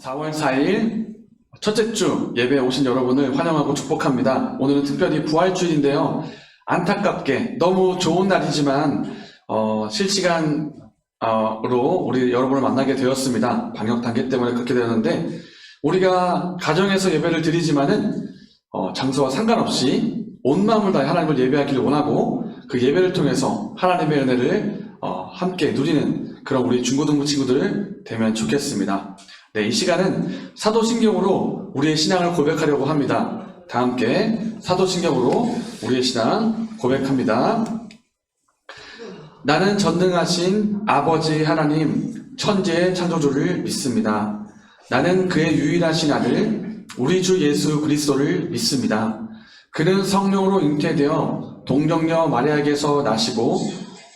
4월 4일 첫째 주 예배에 오신 여러분을 환영하고 축복합니다. 오늘은 특별히 부활주일인데요. 안타깝게 너무 좋은 날이지만 실시간으로 우리 여러분을 만나게 되었습니다. 방역 단계 때문에 그렇게 되었는데 우리가 가정에서 예배를 드리지만은 장소와 상관없이 온 마음을 다해 하나님을 예배하기를 원하고 그 예배를 통해서 하나님의 은혜를 함께 누리는 그런 우리 중고등부 친구들 되면 좋겠습니다. 네, 이 시간은 사도신경으로 우리의 신앙을 고백하려고 합니다. 다 함께 사도신경으로 우리의 신앙 고백합니다. 나는 전능하신 아버지 하나님 천지의 창조주를 믿습니다. 나는 그의 유일하신 아들 우리 주 예수 그리스도를 믿습니다. 그는 성령으로 잉태되어 동정녀 마리아에게서 나시고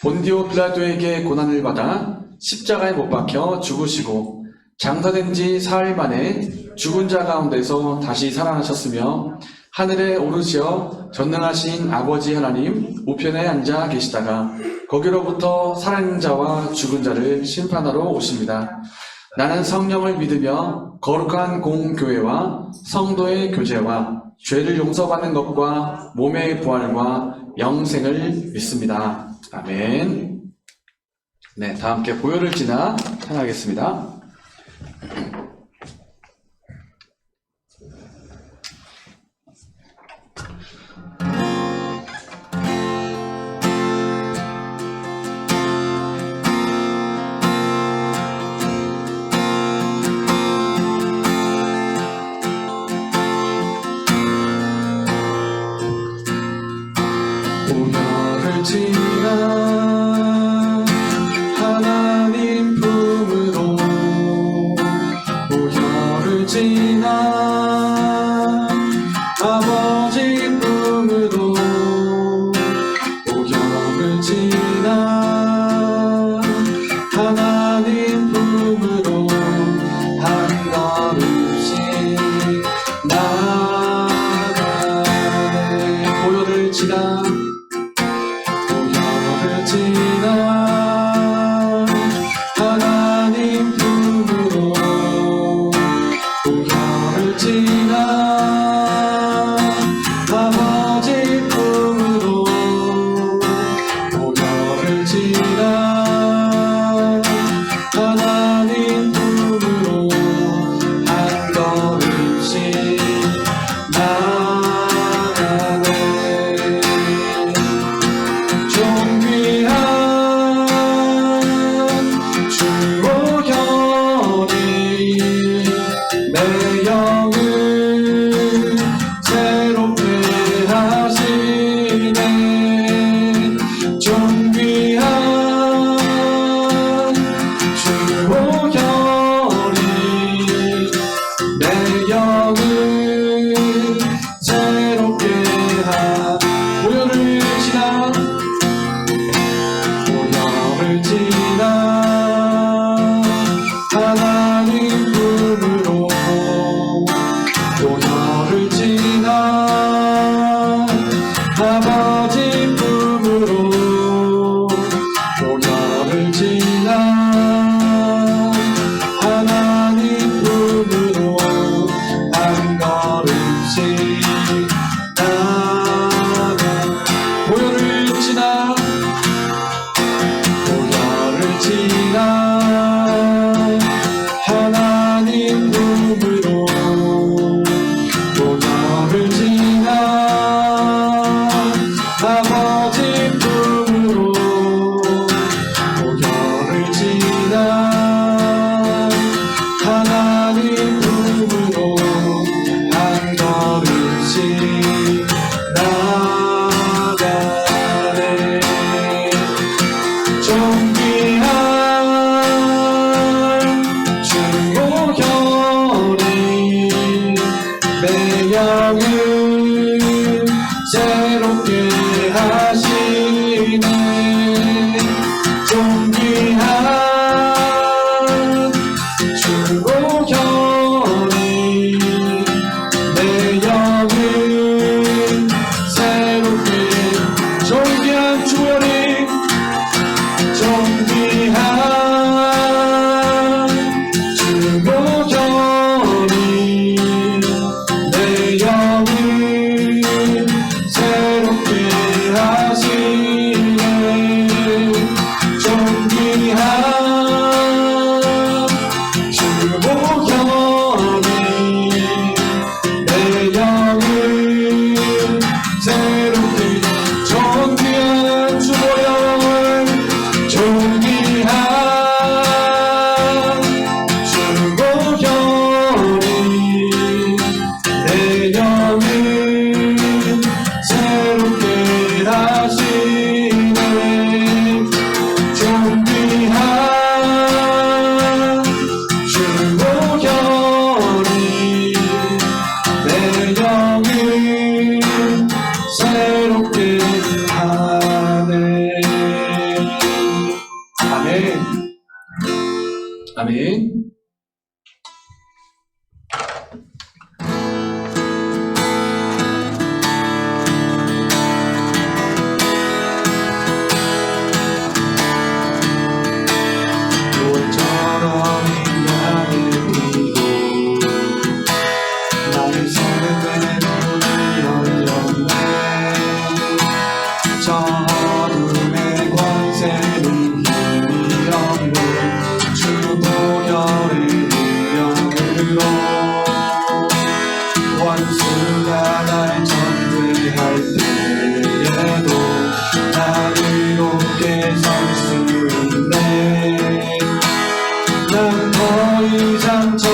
본디오 빌라도에게 고난을 받아 십자가에 못 박혀 죽으시고 장사된 지 사흘 만에 죽은 자 가운데서 다시 살아나셨으며 하늘에 오르시어 전능하신 아버지 하나님 우편에 앉아 계시다가 거기로부터 살아있는 자와 죽은 자를 심판하러 오십니다. 나는 성령을 믿으며 거룩한 공교회와 성도의 교제와 죄를 용서받는 것과 몸의 부활과 영생을 믿습니다. 아멘. 네, 다 함께 보혈을 지나 찬양하겠습니다. 보혈을 지나 하나님 품으로 보혈을 지나 아버지 품으로 보혈을 지나 하나님 품으로 한 걸음씩 나가네. 보혈을 지나 하나님 품으로 보혈을 지나 아버지 품으로 보혈을 지나 하나님 품으로 한 걸음씩 나가네. 내 영을 새롭게 하시네. 존귀한 주 보혈이 내 영을 새롭게 보혈을 지나 보혈을 지나 하나님 품으로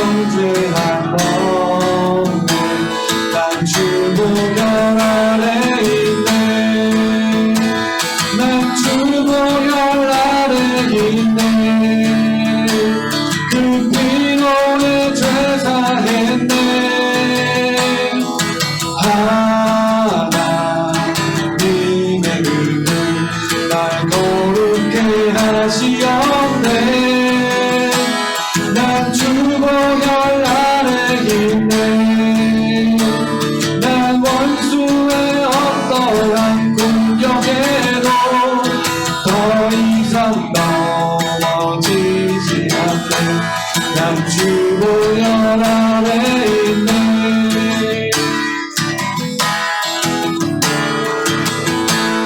정죄한 몸 난 주보혈 아래 있네 난 주보혈 아래 있네 그 피로 내 죄 사했네 하나님의 은혜 날 거룩해 하시었네 난 주보혈 아래 있네 난 원수의 어떠한 공격에도 더 이상 넘어지지 않네 난 주보혈 아래 있네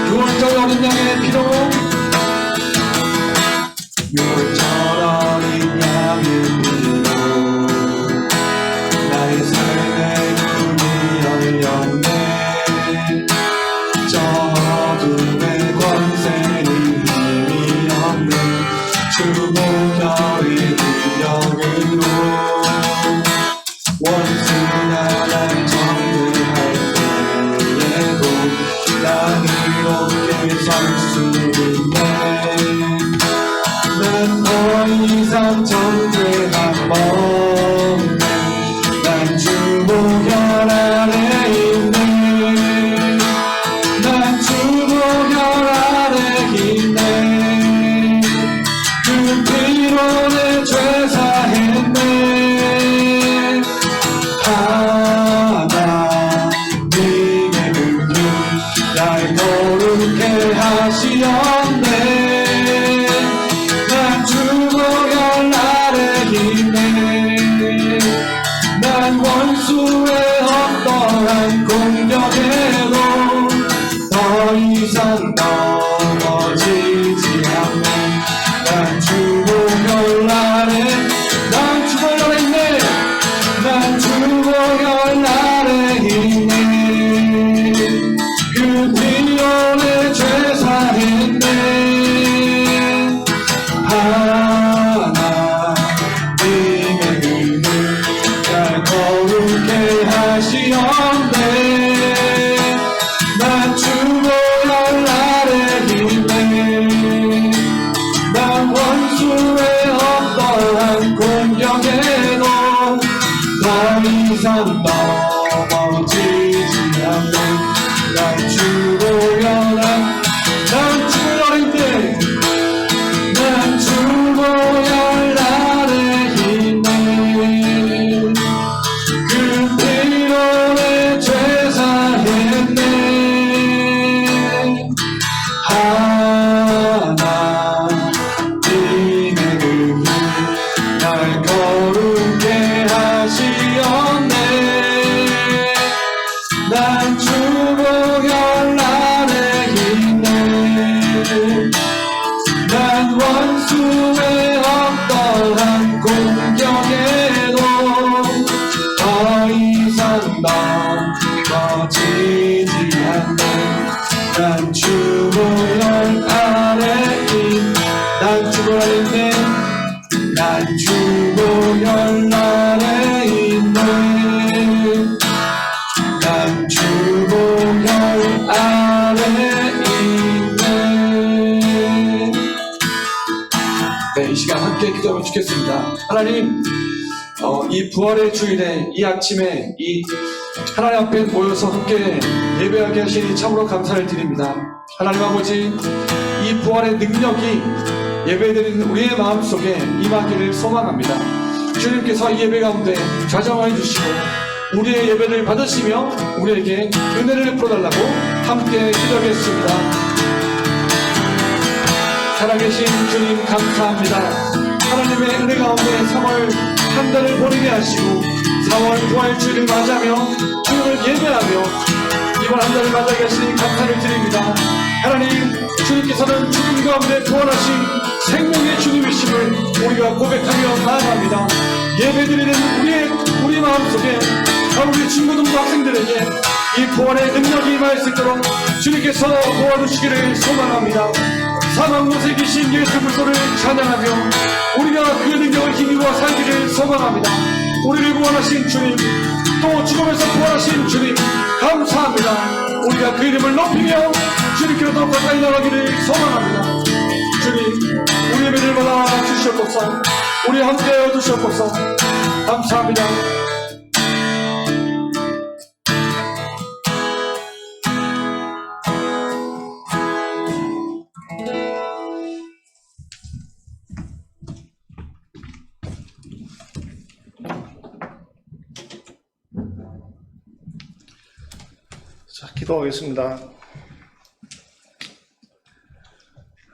6월절 어린 양의 피로 6월절 어린 양의 피로 나의 삶의 문이 열렸네 저 어둠의 권세는 힘이 없네 주보혈의 능력으로 원수가 날 정죄할 때에도 난 이롭게 설 수 있네 난 더 이상 정죄함 없네 난 주보혈 아래 있네 난 주보혈 아래 있네 그 피로 내 죄 사했네 하나님의 은혜 날 거룩해 하시었네 난 주보혈 아래 있네 난 원수의 어떠한 공격에도 더 이상 넘어지지 않네 난 주보혈 아래 난 주보혈 아래 있네 난 주보혈 아래 있네 그 피로 내 죄 사했네 하나님의 은혜 날 거룩해 하시었네 난 주보혈 아래 있네 난 원수의 어떠한 공격에도 더 이상 넘어지지 않네 난 주보혈 난 주보혈인데 난 주보혈 아래 있네 그 피로 내 죄 사했네 하나님의 은혜 날 거룩해 하시었네 난 주보혈 아래 있네 난 원수의 어떠한 공격에도 더 이상 넘어지지 않네 난 주보혈 아래 있네 난 주보혈 있네 난 주보혈 아래 있네 난 주보혈 아래 있네 네, 이 시간 함께 기도하면 좋겠습니다. 하나님 이 부활의 주일에 이 아침에 이 하나님 앞에 모여서 함께 예배하게 하시니 참으로 감사를 드립니다. 하나님 아버지 이 부활의 능력이 예배드리는 우리의 마음속에 임하기를 소망합니다. 주님께서 이 예배 가운데 좌정하여 주시고 우리의 예배를 받으시며 우리에게 은혜를 베풀어달라고 함께 기도하겠습니다. 살아계신 주님 감사합니다. 하나님의 은혜 가운데 3월 한 달을 보내게 하시고 4월 부활주일을 맞이하며 주님을 예배하며 이번 한 달을 맞이하게 하시니 감사를 드립니다. 하나님 주님께서는 죽음 가운데 부활하신 생명의 주님이심을 우리가 고백하며 나아갑니다. 예배드리는 우리 마음속에 우리 친구들과 학생들에게 이 부활의 능력이 임할 수 있도록 주님께서 도와주시기를 소망합니다. 사망 못에 계신 예수 그리스도를 찬양하며 우리가 그 능력을 힘입어 살기를 소망합니다. 우리를 구원하신 주님, 또 죽음에서 구원하신 주님 감사합니다. 우리가 그 이름을 높이며 주님께로 더 가까이 나가기를 소망합니다. 주님, 우리 예배를 받아 주시옵소서. 우리 함께하여 주시옵소서. 감사합니다. 자, 기도하겠습니다.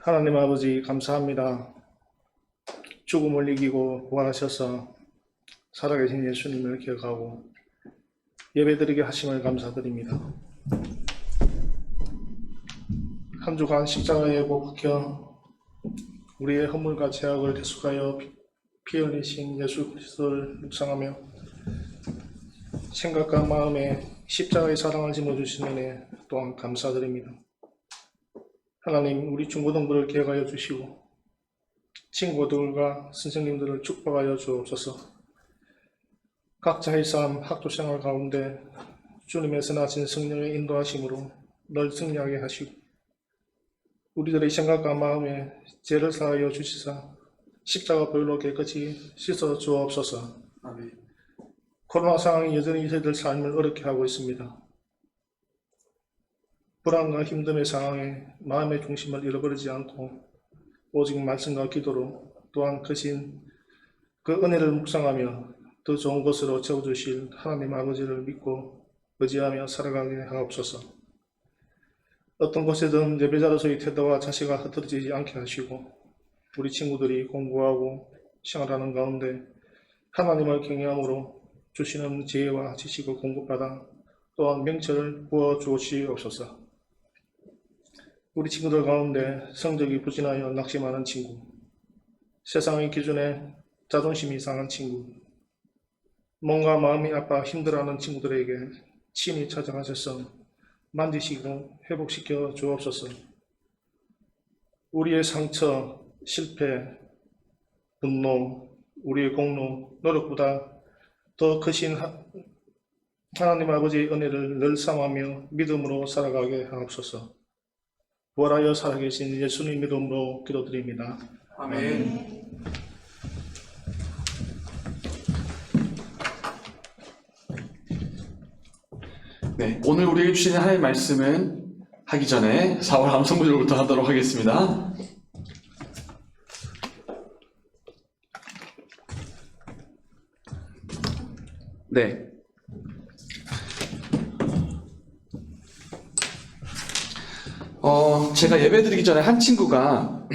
하나님 아버지 감사합니다. 죽음을 이기고 부활하셔서 살아계신 예수님을 기억하고 예배드리게 하심을 감사드립니다. 한 주간 십자가에 못 박혀 우리의 허물과 죄악을 대속하여 피 흘리신 예수 그리스도를 묵상하며 생각과 마음에 십자가의 사랑을 짊어주시는 은혜 또한 감사드립니다. 하나님, 우리 중고등부를 기억하여 주시고 친구들과 선생님들을 축복하여 주옵소서. 각자의 삶, 학교생활 가운데 주님의 선하신 성령의 인도하심으로 늘 승리하게 하시고 우리들의 생각과 마음에 죄를 사하여 주시사 십자가 보혈로 깨끗이 씻어 주옵소서. 아멘. 코로나 상황이 여전히 저희들 삶을 어렵게 하고 있습니다. 불안과 힘듦의 상황에 마음의 중심을 잃어버리지 않고 오직 말씀과 기도로 또한 크신 그 은혜를 묵상하며 더 좋은 것으로 채워주실 하나님 아버지를 믿고 의지하며 살아가게 하옵소서. 어떤 곳에든 예배자로서의 태도와 자세가 흐트러지지 않게 하시고 우리 친구들이 공부하고 생활하는 가운데 하나님을 경외함으로 주시는 지혜와 지식을 공급받아 또한 명철을 부어주시옵소서. 우리 친구들 가운데 성적이 부진하여 낙심하는 친구, 세상의 기준에 자존심이 상한 친구, 뭔가 마음이 아파 힘들어하는 친구들에게 친히 찾아가셔서 만지시고 회복시켜 주옵소서. 우리의 상처, 실패, 분노, 우리의 공로, 노력보다 더 크신 하나님 아버지의 은혜를 늘 삼하며 믿음으로 살아가게 하옵소서. 부활하여 살아계신 예수님 이름으로 기도드립니다. 아멘. 네, 오늘 우리에게 주신 하나님의 말씀은 하기 전에 4월 암송구절부터 하도록 하겠습니다. 네. 제가 예배 드리기 전에 한 친구가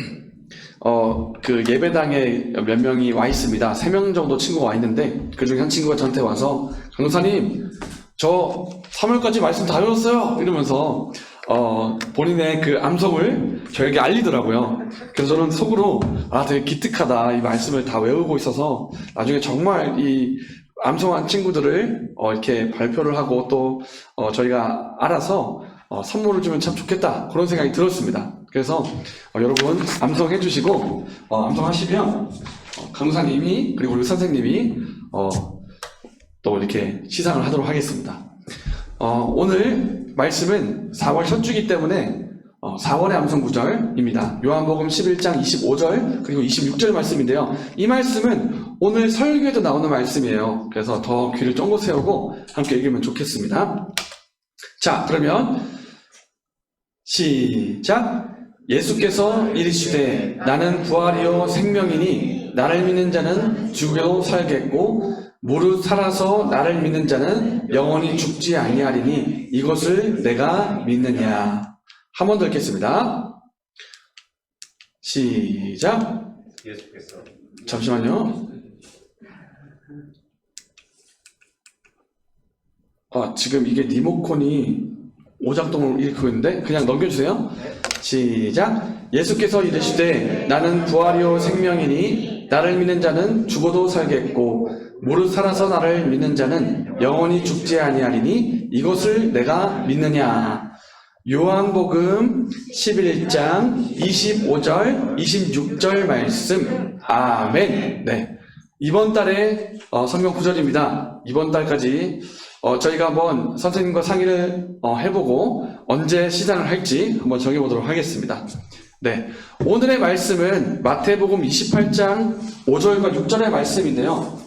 그 예배당에 몇 명이 와 있습니다. 3명 정도 친구가 와 있는데 그 중에 한 친구가 저한테 와서 강도사님, 저 3월까지 말씀 다 배웠어요 이러면서 본인의 그 암송을 저에게 알리더라고요. 그래서 저는 속으로 되게 기특하다, 이 말씀을 다 외우고 있어서 나중에 정말 이 암송한 친구들을 이렇게 발표를 하고 또 저희가 알아서 선물을 주면 참 좋겠다, 그런 생각이 들었습니다. 그래서 여러분 암송해 주시고 암송하시면 강사님이 그리고 우리 선생님이 또 이렇게 시상을 하도록 하겠습니다. 오늘 말씀은 4월 첫 주기 때문에 4월의 암송 구절입니다. 요한복음 11장 25절 그리고 26절 말씀인데요. 이 말씀은 오늘 설교에도 나오는 말씀이에요. 그래서 더 귀를 쫑긋 세우고 함께 읽으면 좋겠습니다. 자, 그러면 시작! 예수께서 이르시되 나는 부활이요 생명이니 나를 믿는 자는 죽어도 살겠고 무릇 살아서 나를 믿는 자는 영원히 죽지 아니하리니 이것을 내가 믿느냐. 한 번 더 읽겠습니다. 시작! 예수께서 잠시만요. 지금 이게 리모컨이 오작동을 일으키고 있는데 그냥 넘겨주세요. 시작! 예수께서 이르시되 나는 부활이요 생명이니 나를 믿는 자는 죽어도 살겠고 무릇 살아서 나를 믿는 자는 영원히 죽지 아니하리니 이것을 내가 믿느냐. 요한복음 11장 25절 26절 말씀. 아멘. 네, 이번 달에 성경 구절입니다. 이번 달까지 저희가 한번 선생님과 상의를 해보고 언제 시작을 할지 한번 정해보도록 하겠습니다. 네, 오늘의 말씀은 마태복음 28장 5절과 6절의 말씀인데요.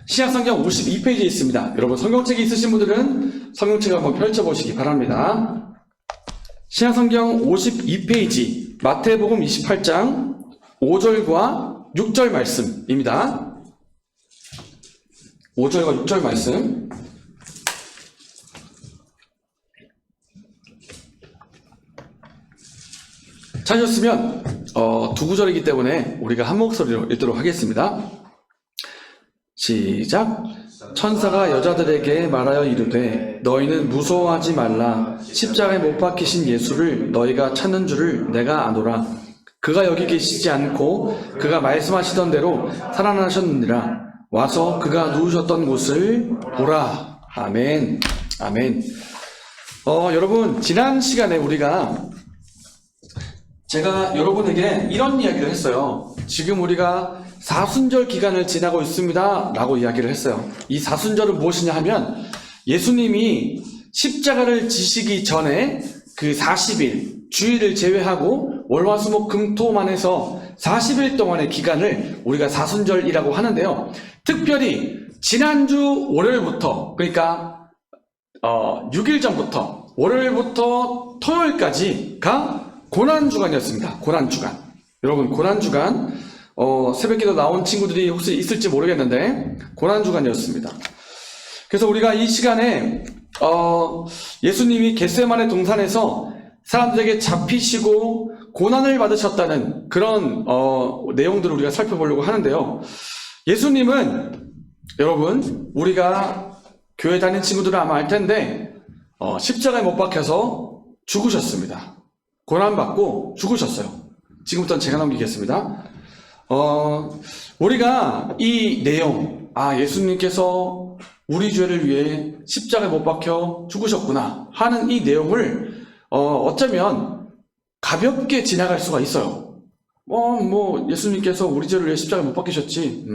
신약성경 52페이지에 있습니다. 여러분 성경책이 있으신 분들은 성경책을 한번 펼쳐보시기 바랍니다. 신약성경 52페이지 마태복음 28장 5절과 6절 말씀입니다. 5절과 6절 말씀. 찾으셨으면 두 구절이기 때문에 우리가 한 목소리로 읽도록 하겠습니다. 시작. 천사가 여자들에게 말하여 이르되 너희는 무서워하지 말라. 십자가에 못 박히신 예수를 너희가 찾는 줄을 내가 아노라. 그가 여기 계시지 않고 그가 말씀하시던 대로 살아나셨느니라. 와서 그가 누우셨던 곳을 보라. 아멘. 아멘. 여러분 지난 시간에 제가 여러분에게 이런 이야기를 했어요. 지금 우리가 사순절 기간을 지나고 있습니다 라고 이야기를 했어요. 이 사순절은 무엇이냐 하면 예수님이 십자가를 지시기 전에 그 40일 주일을 제외하고 월화수목금토만 해서 40일 동안의 기간을 우리가 사순절이라고 하는데요. 특별히 지난주 월요일부터, 그러니까 6일 전부터 월요일부터 토요일까지가 고난주간이었습니다. 고난주간. 여러분 고난주간 새벽기도 나온 친구들이 혹시 있을지 모르겠는데 고난주간이었습니다. 그래서 우리가 이 시간에 예수님이 겟세마네 동산에서 사람들에게 잡히시고 고난을 받으셨다는 그런 내용들을 우리가 살펴보려고 하는데요. 예수님은 여러분 우리가 교회 다니는 친구들은 아마 알 텐데 십자가에 못 박혀서 죽으셨습니다. 고난받고 죽으셨어요. 지금부터는 제가 넘기겠습니다. 우리가 이 내용, 예수님께서 우리 죄를 위해 십자가에 못 박혀 죽으셨구나 하는 이 내용을 어쩌면 가볍게 지나갈 수가 있어요. 예수님께서 우리 죄를 위해 십자가에 못 박히셨지,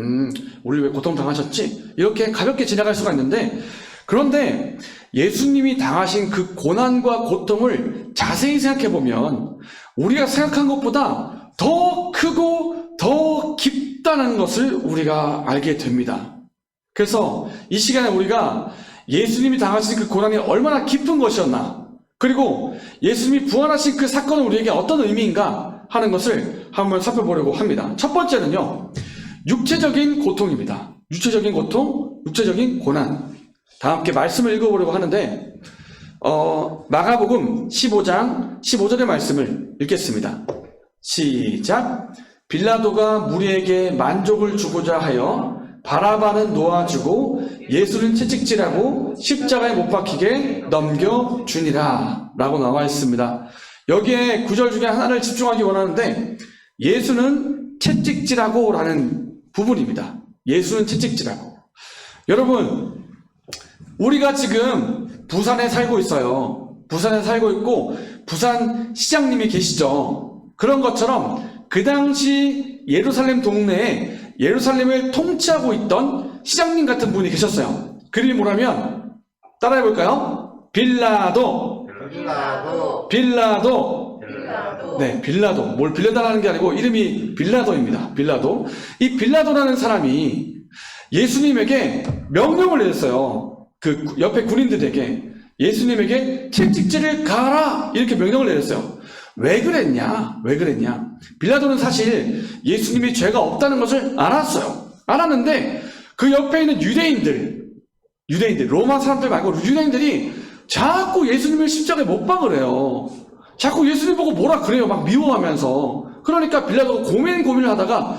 우리 왜 고통당하셨지, 이렇게 가볍게 지나갈 수가 있는데, 그런데 예수님이 당하신 그 고난과 고통을 자세히 생각해보면 우리가 생각한 것보다 더 크고 더 깊다는 것을 우리가 알게 됩니다. 그래서 이 시간에 우리가 예수님이 당하신 그 고난이 얼마나 깊은 것이었나, 그리고 예수님이 부활하신 그 사건은 우리에게 어떤 의미인가 하는 것을 한번 살펴보려고 합니다. 첫 번째는요, 육체적인 고통입니다. 육체적인 고통, 육체적인 고난. 다 함께 말씀을 읽어보려고 하는데 마가복음 15장 15절의 말씀을 읽겠습니다. 시작. 빌라도가 무리에게 만족을 주고자 하여 바라바는 놓아주고 예수는 채찍질하고 십자가에 못 박히게 넘겨주니라 라고 나와 있습니다. 여기에 구절 중에 하나를 집중하기 원하는데 예수는 채찍질하고 라는 부분입니다. 예수는 채찍질하고. 여러분 우리가 지금 부산에 살고 있어요. 부산에 살고 있고 부산 시장님이 계시죠. 그런 것처럼 그 당시 예루살렘 동네에 예루살렘을 통치하고 있던 시장님 같은 분이 계셨어요. 그 이름이 뭐라면 따라해볼까요? 빌라도. 네, 빌라도. 뭘 빌려달라는 게 아니고 이름이 빌라도입니다. 빌라도. 이 빌라도라는 사람이 예수님에게 명령을 내렸어요. 그 옆에 군인들에게 예수님에게 채찍질을 가라 이렇게 명령을 내렸어요. 왜 그랬냐? 빌라도는 사실 예수님이 죄가 없다는 것을 알았어요. 알았는데 그 옆에 있는 유대인들 로마 사람들 말고 유대인들이 자꾸 예수님을 십자가에 못 박으래요. 자꾸 예수님 보고 뭐라 그래요. 막 미워하면서. 그러니까 빌라도가 고민을 하다가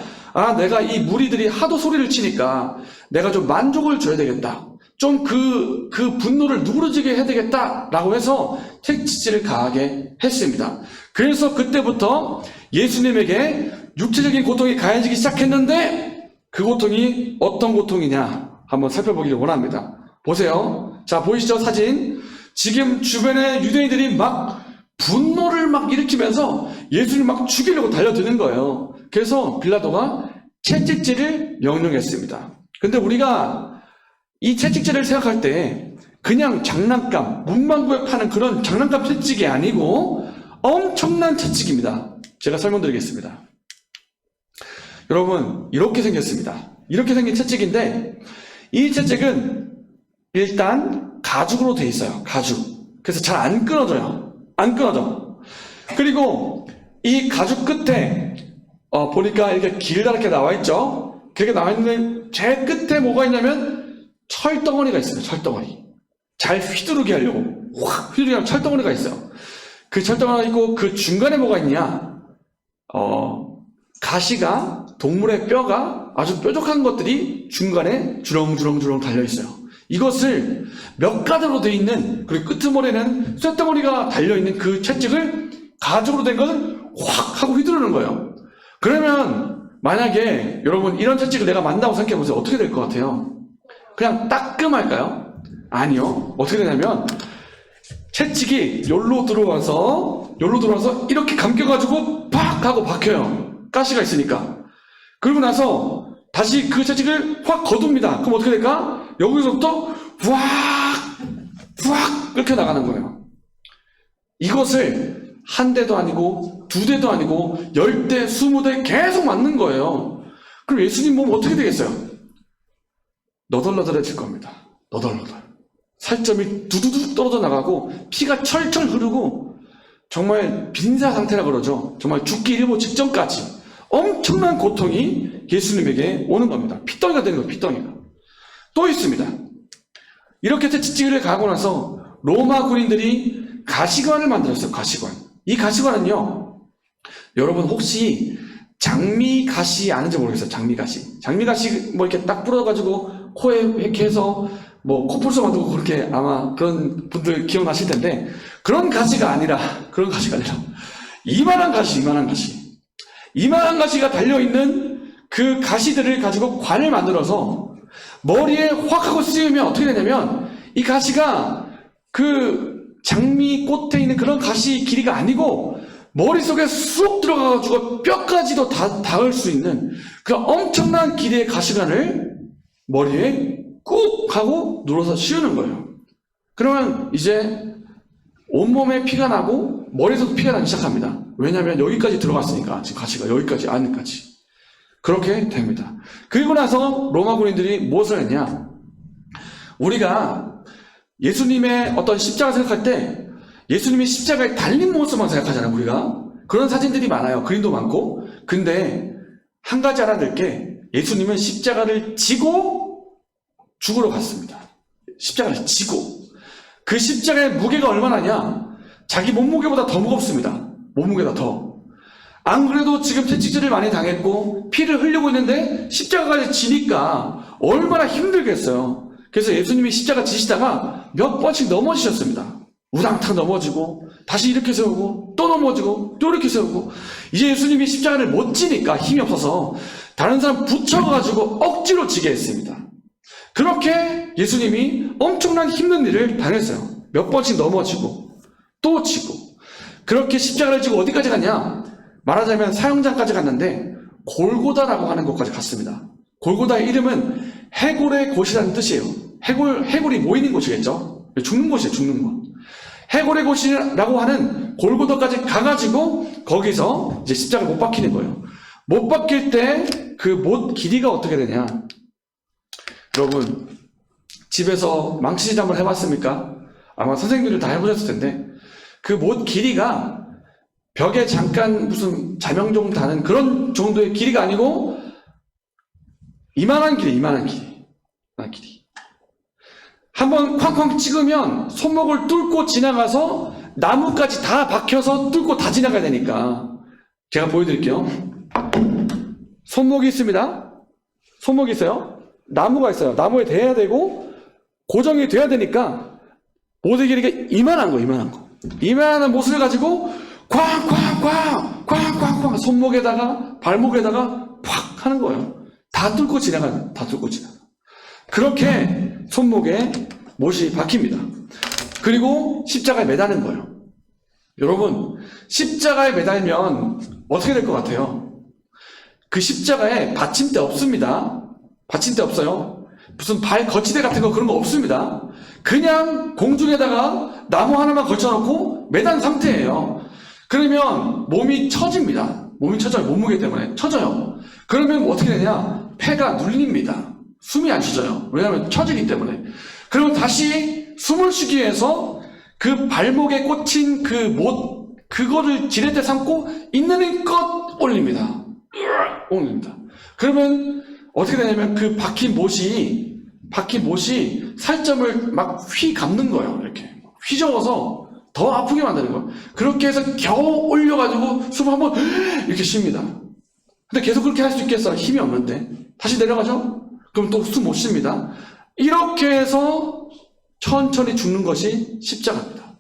내가 이 무리들이 하도 소리를 치니까 내가 좀 만족을 줘야 되겠다. 좀 그 분노를 누그러지게 해야 되겠다라고 해서 채찍질을 가하게 했습니다. 그래서 그때부터 예수님에게 육체적인 고통이 가해지기 시작했는데 그 고통이 어떤 고통이냐 한번 살펴보기를 원합니다. 보세요. 자, 보이시죠? 사진. 지금 주변에 유대인들이 막 분노를 막 일으키면서 예수를 막 죽이려고 달려드는 거예요. 그래서 빌라도가 채찍질을 명령했습니다. 근데 우리가 이 채찍질을 생각할 때 그냥 장난감, 문방구에 파는 그런 장난감 채찍이 아니고 엄청난 채찍입니다. 제가 설명드리겠습니다. 여러분, 이렇게 생겼습니다. 이렇게 생긴 채찍인데 이 채찍은 일단 가죽으로 돼 있어요. 가죽. 그래서 잘 안 끊어져요. 안 끊어져. 그리고 이 가죽 끝에 보니까 이렇게 길다랗게 나와 있죠. 그렇게 나와 있는데 제일 끝에 뭐가 있냐면 철덩어리가 있어요. 철덩어리. 잘 휘두르게 하려고 확 휘두르게 하는 철덩어리가 있어요. 그 철덩어리가 있고 그 중간에 뭐가 있냐? 가시가, 동물의 뼈가 아주 뾰족한 것들이 중간에 주렁주렁 달려 있어요. 이것을 몇 가닥으로 되어 있는, 그리고 끄트머리에는 쇳덩어리가 달려 있는 그 채찍을 가죽으로 된 것을 확 하고 휘두르는 거예요. 그러면 만약에 여러분 이런 채찍을 내가 만다고 생각해 보세요. 어떻게 될 것 같아요? 그냥 따끔할까요? 아니요. 어떻게 되냐면 채찍이 여기로 들어와서 이렇게 감겨가지고 팍 하고 박혀요. 가시가 있으니까. 그러고 나서 다시 그 채찍을 확 거둡니다. 그럼 어떻게 될까? 여기서부터 확 이렇게 나가는 거예요. 이것을 한 대도 아니고 두 대도 아니고 10대, 20대 계속 맞는 거예요. 그럼 예수님 몸 어떻게 되겠어요? 너덜너덜해질 겁니다. 너덜너덜. 살점이 두두둑 떨어져 나가고 피가 철철 흐르고 정말 빈사 상태라 그러죠. 정말 죽기 일보 직전까지 엄청난 고통이 예수님에게 오는 겁니다. 피덩이가 되는 거예요. 피덩이가. 또 있습니다. 이렇게 채찍질을 가고 나서 로마 군인들이 가시관을 만들었어요. 가시관. 이 가시관은요, 여러분 혹시 장미가시 아는지 모르겠어요. 장미가시. 장미가시 뭐 이렇게 딱 뿌려가지고 코에 이렇게 해서 뭐 코뿔소 만들고 그렇게 아마 그런 분들 기억나실 텐데 그런 가시가 아니라 이만한 가시가 달려있는 그 가시들을 가지고 관을 만들어서 머리에 확 하고 씌우면 어떻게 되냐면 이 가시가 그 장미꽃에 있는 그런 가시 길이가 아니고 머릿속에 쑥 들어가가지고 뼈까지도 다 닿을 수 있는 그 엄청난 길이의 가시관을 머리에 꾹 하고 눌러서 씌우는 거예요. 그러면 이제 온몸에 피가 나고 머리에서도 피가 나기 시작합니다. 왜냐하면 여기까지 들어갔으니까 지금 가시가 여기까지 안까지 그렇게 됩니다. 그리고 나서 로마 군인들이 무엇을 했냐? 우리가 예수님의 어떤 십자가 생각할 때 예수님이 십자가에 달린 모습만 생각하잖아요. 우리가 그런 사진들이 많아요. 그림도 많고. 근데 한 가지 알아둘 게 예수님은 십자가를 지고 죽으러 갔습니다. 십자가를 지고. 그 십자가의 무게가 얼마나냐? 자기 몸무게보다 더 무겁습니다. 몸무게가 더. 안 그래도 지금 채찍질을 많이 당했고 피를 흘리고 있는데 십자가까지 지니까 얼마나 힘들겠어요. 그래서 예수님이 십자가 지시다가 몇 번씩 넘어지셨습니다. 우당탕 넘어지고 다시 이렇게 세우고 또 넘어지고 또 이렇게 세우고 이제 예수님이 십자가를 못 지니까 힘이 없어서 다른 사람 붙여가지고 억지로 지게 했습니다. 그렇게 예수님이 엄청난 힘든 일을 당했어요. 몇 번씩 넘어지고 또 지고 그렇게 십자가를 지고 어디까지 갔냐? 말하자면 사형장까지 갔는데 골고다라고 하는 곳까지 갔습니다. 골고다의 이름은 해골의 곳이라는 뜻이에요. 해골이 모이는 곳이겠죠? 죽는 곳이에요. 죽는 곳. 해골의 곳이라고 하는 골고다까지 가가지고 거기서 이제 십자가를 못 박히는 거예요. 못 박힐 때 그 못 길이가 어떻게 되냐? 여러분 집에서 망치질 한번 해봤습니까? 아마 선생님들 다 해보셨을 텐데 그 못 길이가 벽에 잠깐 무슨 자명종 다는 그런 정도의 길이가 아니고 이만한 길이. 한번 쾅쾅 찍으면 손목을 뚫고 지나가서 나무까지 다 박혀서 뚫고 다 지나가야 되니까 제가 보여드릴게요. 손목이 있습니다. 손목이 있어요. 나무가 있어요. 나무에 대야 되고 고정이 돼야 되니까 못의 길이가 이만한 거. 이만한 못을 가지고 쾅쾅 손목에다가 발목에다가 팍 하는 거예요. 다 뚫고 지나가요. 그렇게 손목에 못이 박힙니다. 그리고 십자가에 매다는 거예요. 여러분 십자가에 매달면 어떻게 될 것 같아요? 그 십자가에 받침대 없습니다. 받침대 없어요. 무슨 발 거치대 같은 거 그런 거 없습니다. 그냥 공중에다가 나무 하나만 걸쳐놓고 매단 상태예요. 그러면 몸이 처집니다. 몸이 처져요. 몸무게 때문에 처져요. 그러면 어떻게 되냐? 폐가 눌립니다. 숨이 안 쉬져요. 왜냐하면 처지기 때문에. 그러면 다시 숨을 쉬기 위해서 그 발목에 꽂힌 그 못, 그거를 지렛대 삼고 있는 힘껏 올립니다. 올립니다. 그러면 어떻게 되냐면 그 박힌 못이 살점을 막 휘감는 거예요. 이렇게 휘저어서 더 아프게 만드는 거예요. 그렇게 해서 겨우 올려가지고 숨을 한번 이렇게 쉽니다. 근데 계속 그렇게 할 수 있겠어요? 힘이 없는데. 다시 내려가죠? 그럼 또 숨 못 쉽니다. 이렇게 해서 천천히 죽는 것이 십자가입니다.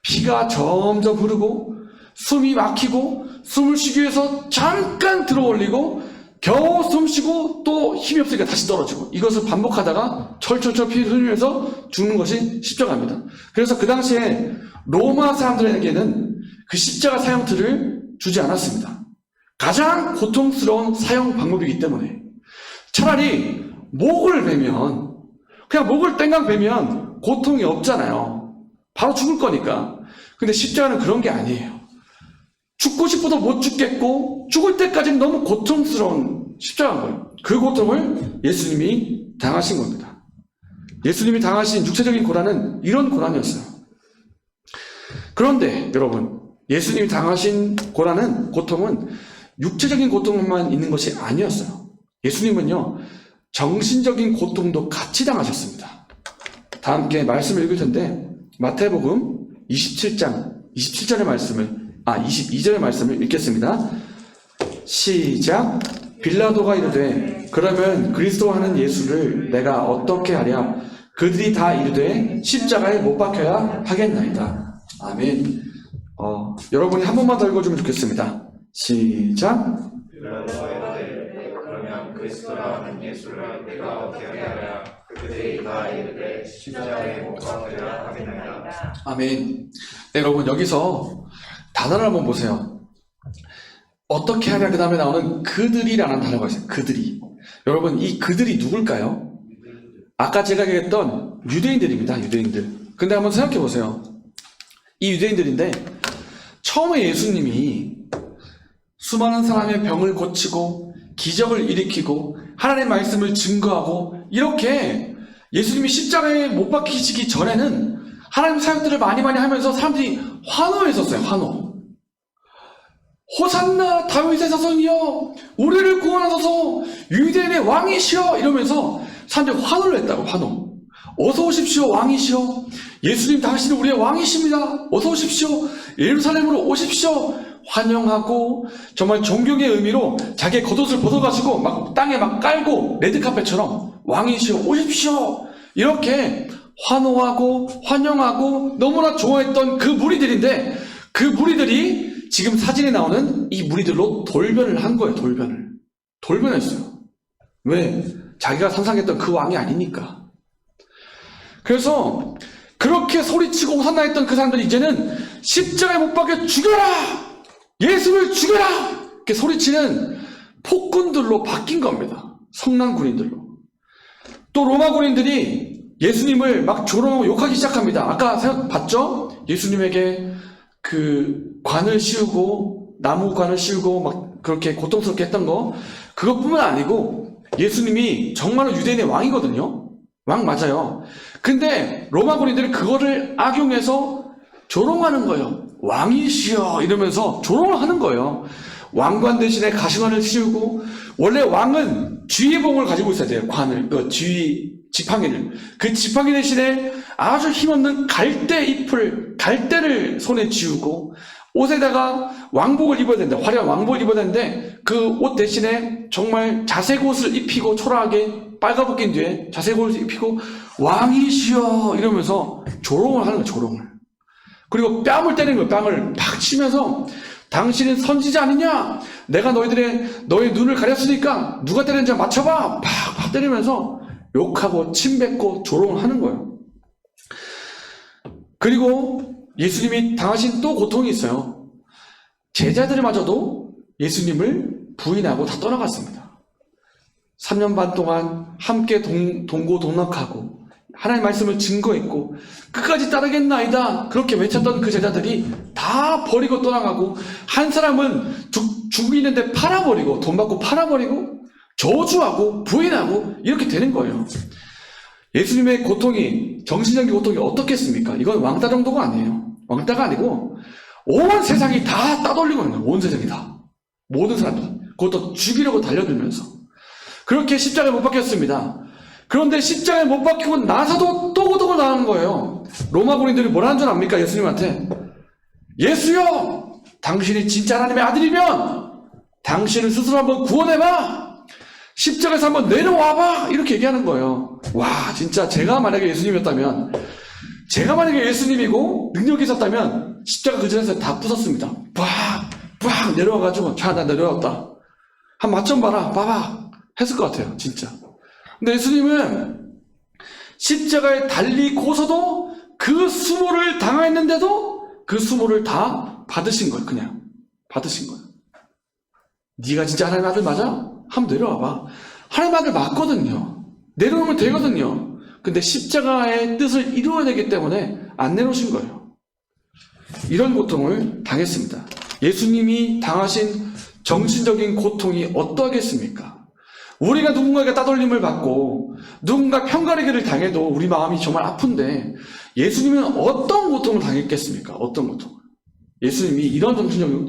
피가 점점 흐르고 숨이 막히고 숨을 쉬기 위해서 잠깐 들어 올리고 겨우 숨 쉬고 또 힘이 없으니까 다시 떨어지고 이것을 반복하다가 철철철 피 흘리면서 죽는 것이 십자가입니다. 그래서 그 당시에 로마 사람들에게는 그 십자가 사형틀을 주지 않았습니다. 가장 고통스러운 사형 방법이기 때문에 차라리 목을 베면 그냥 목을 땡강 베면 고통이 없잖아요. 바로 죽을 거니까. 근데 십자가는 그런 게 아니에요. 죽고 싶어도 못 죽겠고 죽을 때까지는 너무 고통스러운 십자가인 거예요. 그 고통을 예수님이 당하신 겁니다. 예수님이 당하신 육체적인 고난은 이런 고난이었어요. 그런데 여러분, 예수님이 당하신 고통은 육체적인 고통만 있는 것이 아니었어요. 예수님은요, 정신적인 고통도 같이 당하셨습니다. 다 함께 말씀을 읽을 텐데 마태복음 27장 27절의 말씀을 22절의 말씀을 읽겠습니다. 시작. 빌라도가 이르되 그러면 그리스도 하는 예수를 내가 어떻게 하랴? 그들이 다 이르되 십자가에 못 박혀야 하겠나이다. 아멘. 여러분이 한 번만 더 읽어주면 좋겠습니다. 시작. 빌라도가 이르되 그러면 그리스도라 하는 예수를 내가 어떻게 하랴? 그들이 다 이르되 십자가에 못 박혀야 하겠나이다. 아멘. 네, 여러분 여기서 단어를 한번 보세요. 어떻게 하랴 그 다음에 나오는 그들이라는 단어가 있어요. 그들이. 여러분 이 그들이 누굴까요? 아까 제가 얘기했던 유대인들입니다. 유대인들. 근데 한번 생각해 보세요. 이 유대인들인데 처음에 예수님이 수많은 사람의 병을 고치고 기적을 일으키고 하나님의 말씀을 증거하고 이렇게 예수님이 십자가에 못 박히시기 전에는 하나님 사역들을 많이 하면서 사람들이 환호했었어요. 환호. 호산나 다윗의 자손이여 우리를 구원하소서 유대인의 왕이시여 이러면서 사람들이 환호를 했다고. 환호. 어서 오십시오 왕이시여. 예수님 당신은 우리의 왕이십니다. 어서 오십시오. 예루살렘으로 오십시오. 환영하고 정말 존경의 의미로 자기의 겉옷을 벗어가지고 막 땅에 막 깔고 레드카펫처럼 왕이시여 오십시오. 이렇게 환호하고 환영하고 너무나 좋아했던 그 무리들인데 그 무리들이 지금 사진에 나오는 이 무리들로 돌변을 한 거예요. 돌변했어요. 왜? 자기가 상상했던 그 왕이 아니니까. 그래서 그렇게 소리치고 호산나 했던 그 사람들이 이제는 십자가에 못 박혀 죽여라! 예수를 죽여라! 이렇게 소리치는 폭군들로 바뀐 겁니다. 성난 군인들로. 또 로마 군인들이 예수님을 막 조롱하고 욕하기 시작합니다. 아까 봤죠? 예수님에게 그 관을 씌우고 나무 관을 씌우고 막 그렇게 고통스럽게 했던 거 그것뿐만 아니고 예수님이 정말로 유대인의 왕이거든요. 왕 맞아요. 근데 로마 군인들이 그거를 악용해서 조롱하는 거예요. 왕이시여 이러면서 조롱을 하는 거예요. 왕관 대신에 가시관을 씌우고 원래 왕은 쥐의봉을 가지고 있어야 돼요. 관을 지팡이를 그 지팡이 대신에 아주 힘없는 갈대를 손에 쥐우고 옷에다가 왕복을 입어야 된다. 화려한 왕복을 입어야 되는데 그 옷 대신에 정말 자색 옷을 입히고 초라하게 빨가벗긴 뒤에 자색 옷을 입히고 왕이시여 이러면서 조롱을 하는 거예요. 조롱을. 그리고 뺨을 때리는 거예요. 뺨을 팍 치면서 당신은 선지자 아니냐? 내가 너의 눈을 가렸으니까 누가 때리는지 맞춰봐. 팍 때리면서 욕하고 침뱉고 조롱을 하는 거예요. 그리고 예수님이 당하신 또 고통이 있어요. 제자들마저도 예수님을 부인하고 다 떠나갔습니다. 3년 반 동안 함께 동고동락하고 하나님의 말씀을 증거했고 끝까지 따르겠나이다 그렇게 외쳤던 그 제자들이 다 버리고 떠나가고, 한 사람은 죽이는데 팔아버리고, 돈 받고 팔아버리고 저주하고 부인하고 이렇게 되는 거예요. 예수님의 고통이, 정신적인 고통이 어떻겠습니까? 이건 왕따 정도가 아니에요. 왕따가 아니고 온 세상이 다 따돌리고 있는 거예요. 온 세상이 다, 모든 사람들, 그것도 죽이려고 달려들면서 그렇게 십자가에 못 박혔습니다. 그런데 십자가에 못 박히고 나서도 또 고통을 당하는 거예요. 로마 군인들이 뭐라 하는 줄 압니까? 예수님한테, 예수여, 당신이 진짜 하나님의 아들이면 당신을 스스로 한번 구원해봐, 십자가에서 한번 내려와봐, 이렇게 얘기하는 거예요. 와, 진짜 제가 만약에 예수님이었다면, 제가 만약에 예수님이고 능력이 있었다면 십자가 그 전에서 다 부쉈습니다. 빡 내려와가지고, 자, 나 내려왔다, 한 맛 좀 봐라, 봐봐 했을 것 같아요, 진짜. 근데 예수님은 십자가에 달리고서도 그 수모를 당했는데도 그 수모를 다 받으신 거예요. 그냥 받으신 거예요. 네가 진짜 하나님의 아들 맞아? 한번 내려와봐. 하나님의 아들 맞거든요. 내려오면 되거든요. 근데 십자가의 뜻을 이루어야 되기 때문에 안 내려오신 거예요. 이런 고통을 당했습니다. 예수님이 당하신 정신적인 고통이 어떠하겠습니까? 우리가 누군가에게 따돌림을 받고 누군가 편가르기를 당해도 우리 마음이 정말 아픈데, 예수님은 어떤 고통을 당했겠습니까? 어떤 고통을? 예수님이 이런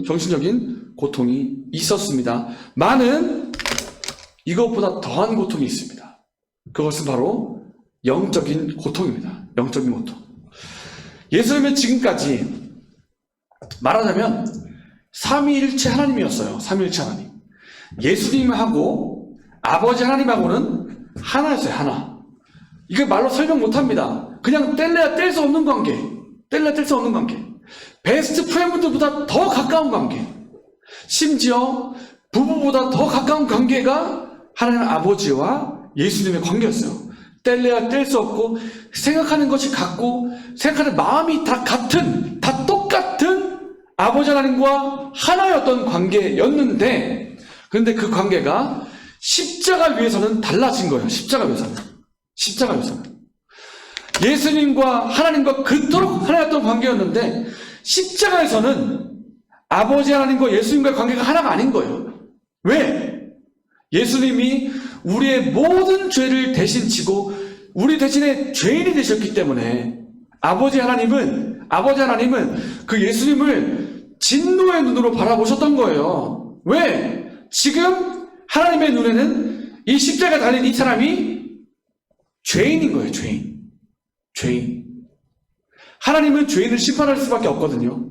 정신적인 고통이 있었습니다. 많은 이것보다 더한 고통이 있습니다. 그것은 바로 영적인 고통입니다. 영적인 고통. 예수님은 지금까지 말하자면 삼위일체 하나님이었어요. 삼위일체 하나님. 예수님하고 아버지 하나님하고는 하나였어요. 하나. 이거 말로 설명 못합니다. 그냥 뗄래야 뗄 수 없는 관계. 뗄래야 뗄 수 없는 관계. 베스트 프렌드보다 더 가까운 관계. 심지어 부부보다 더 가까운 관계가 하나님 아버지와 예수님의 관계였어요. 뗄래야 뗄 수 없고, 생각하는 것이 같고, 생각하는 마음이 다 같은, 다 똑같은 아버지 하나님과 하나였던 관계였는데, 그런데 그 관계가 십자가 위에서는 달라진 거예요. 십자가 위에서는. 십자가 위에서는. 예수님과 하나님과 그토록 하나였던 관계였는데, 십자가에서는 아버지 하나님과 예수님과의 관계가 하나가 아닌 거예요. 왜? 예수님이 우리의 모든 죄를 대신 지고 우리 대신에 죄인이 되셨기 때문에 아버지 하나님은 그 예수님을 진노의 눈으로 바라보셨던 거예요. 왜? 지금 하나님의 눈에는 이 십자가에 달린 이 사람이 죄인인 거예요. 죄인. 하나님은 죄인을 심판할 수밖에 없거든요.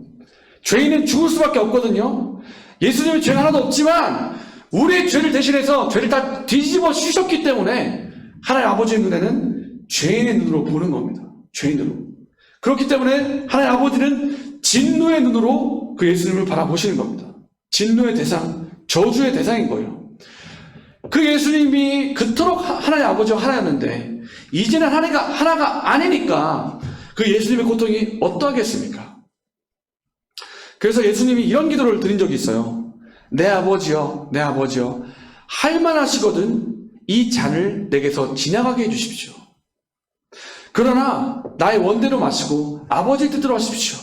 죄인은 죽을 수밖에 없거든요. 예수님은 죄가 하나도 없지만 우리의 죄를 대신해서 죄를 다 뒤집어 씌우셨기 때문에 하나님 아버지의 눈에는 죄인의 눈으로 보는 겁니다. 죄인으로. 그렇기 때문에 하나님 아버지는 진노의 눈으로 그 예수님을 바라보시는 겁니다. 진노의 대상, 저주의 대상인 거예요. 그 예수님이 그토록 하나님 아버지와 하나였는데 이제는 하나가 아니니까 그 예수님의 고통이 어떠하겠습니까? 그래서 예수님이 이런 기도를 드린 적이 있어요. 내 아버지여, 내 아버지여, 할만하시거든 이 잔을 내게서 지나가게 해주십시오. 그러나 나의 원대로 마시고 아버지의 뜻대로 하십시오.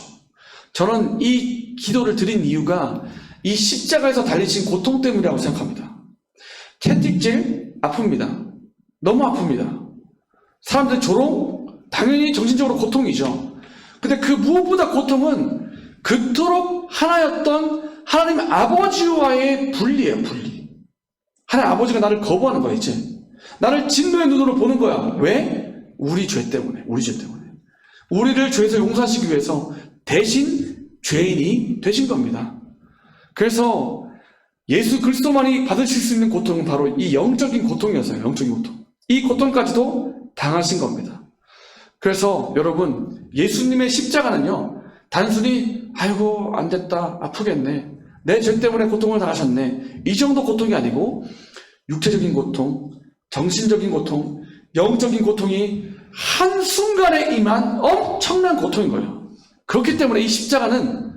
저는 이 기도를 드린 이유가 이 십자가에서 달리신 고통 때문이라고 생각합니다. 채찍질 아픕니다. 너무 아픕니다. 사람들 조롱? 당연히 정신적으로 고통이죠. 근데 그 무엇보다 고통은 그토록 하나였던 하나님 아버지와의 분리예요. 분리. 하나님 아버지가 나를 거부하는 거야. 이제 나를 진노의 눈으로 보는 거야. 왜? 우리 죄 때문에. 우리를 죄에서 용서하시기 위해서 대신 죄인이 되신 겁니다. 그래서 예수 그리스도만이 받으실 수 있는 고통은 바로 이 영적인 고통이었어요. 영적인 고통. 이 고통까지도 당하신 겁니다. 그래서 여러분, 예수님의 십자가는요, 단순히 아이고 안 됐다, 아프겠네, 내 죄 때문에 고통을 당하셨네, 이 정도 고통이 아니고 육체적인 고통, 정신적인 고통, 영적인 고통이 한순간에 임한 엄청난 고통인 거예요. 그렇기 때문에 이 십자가는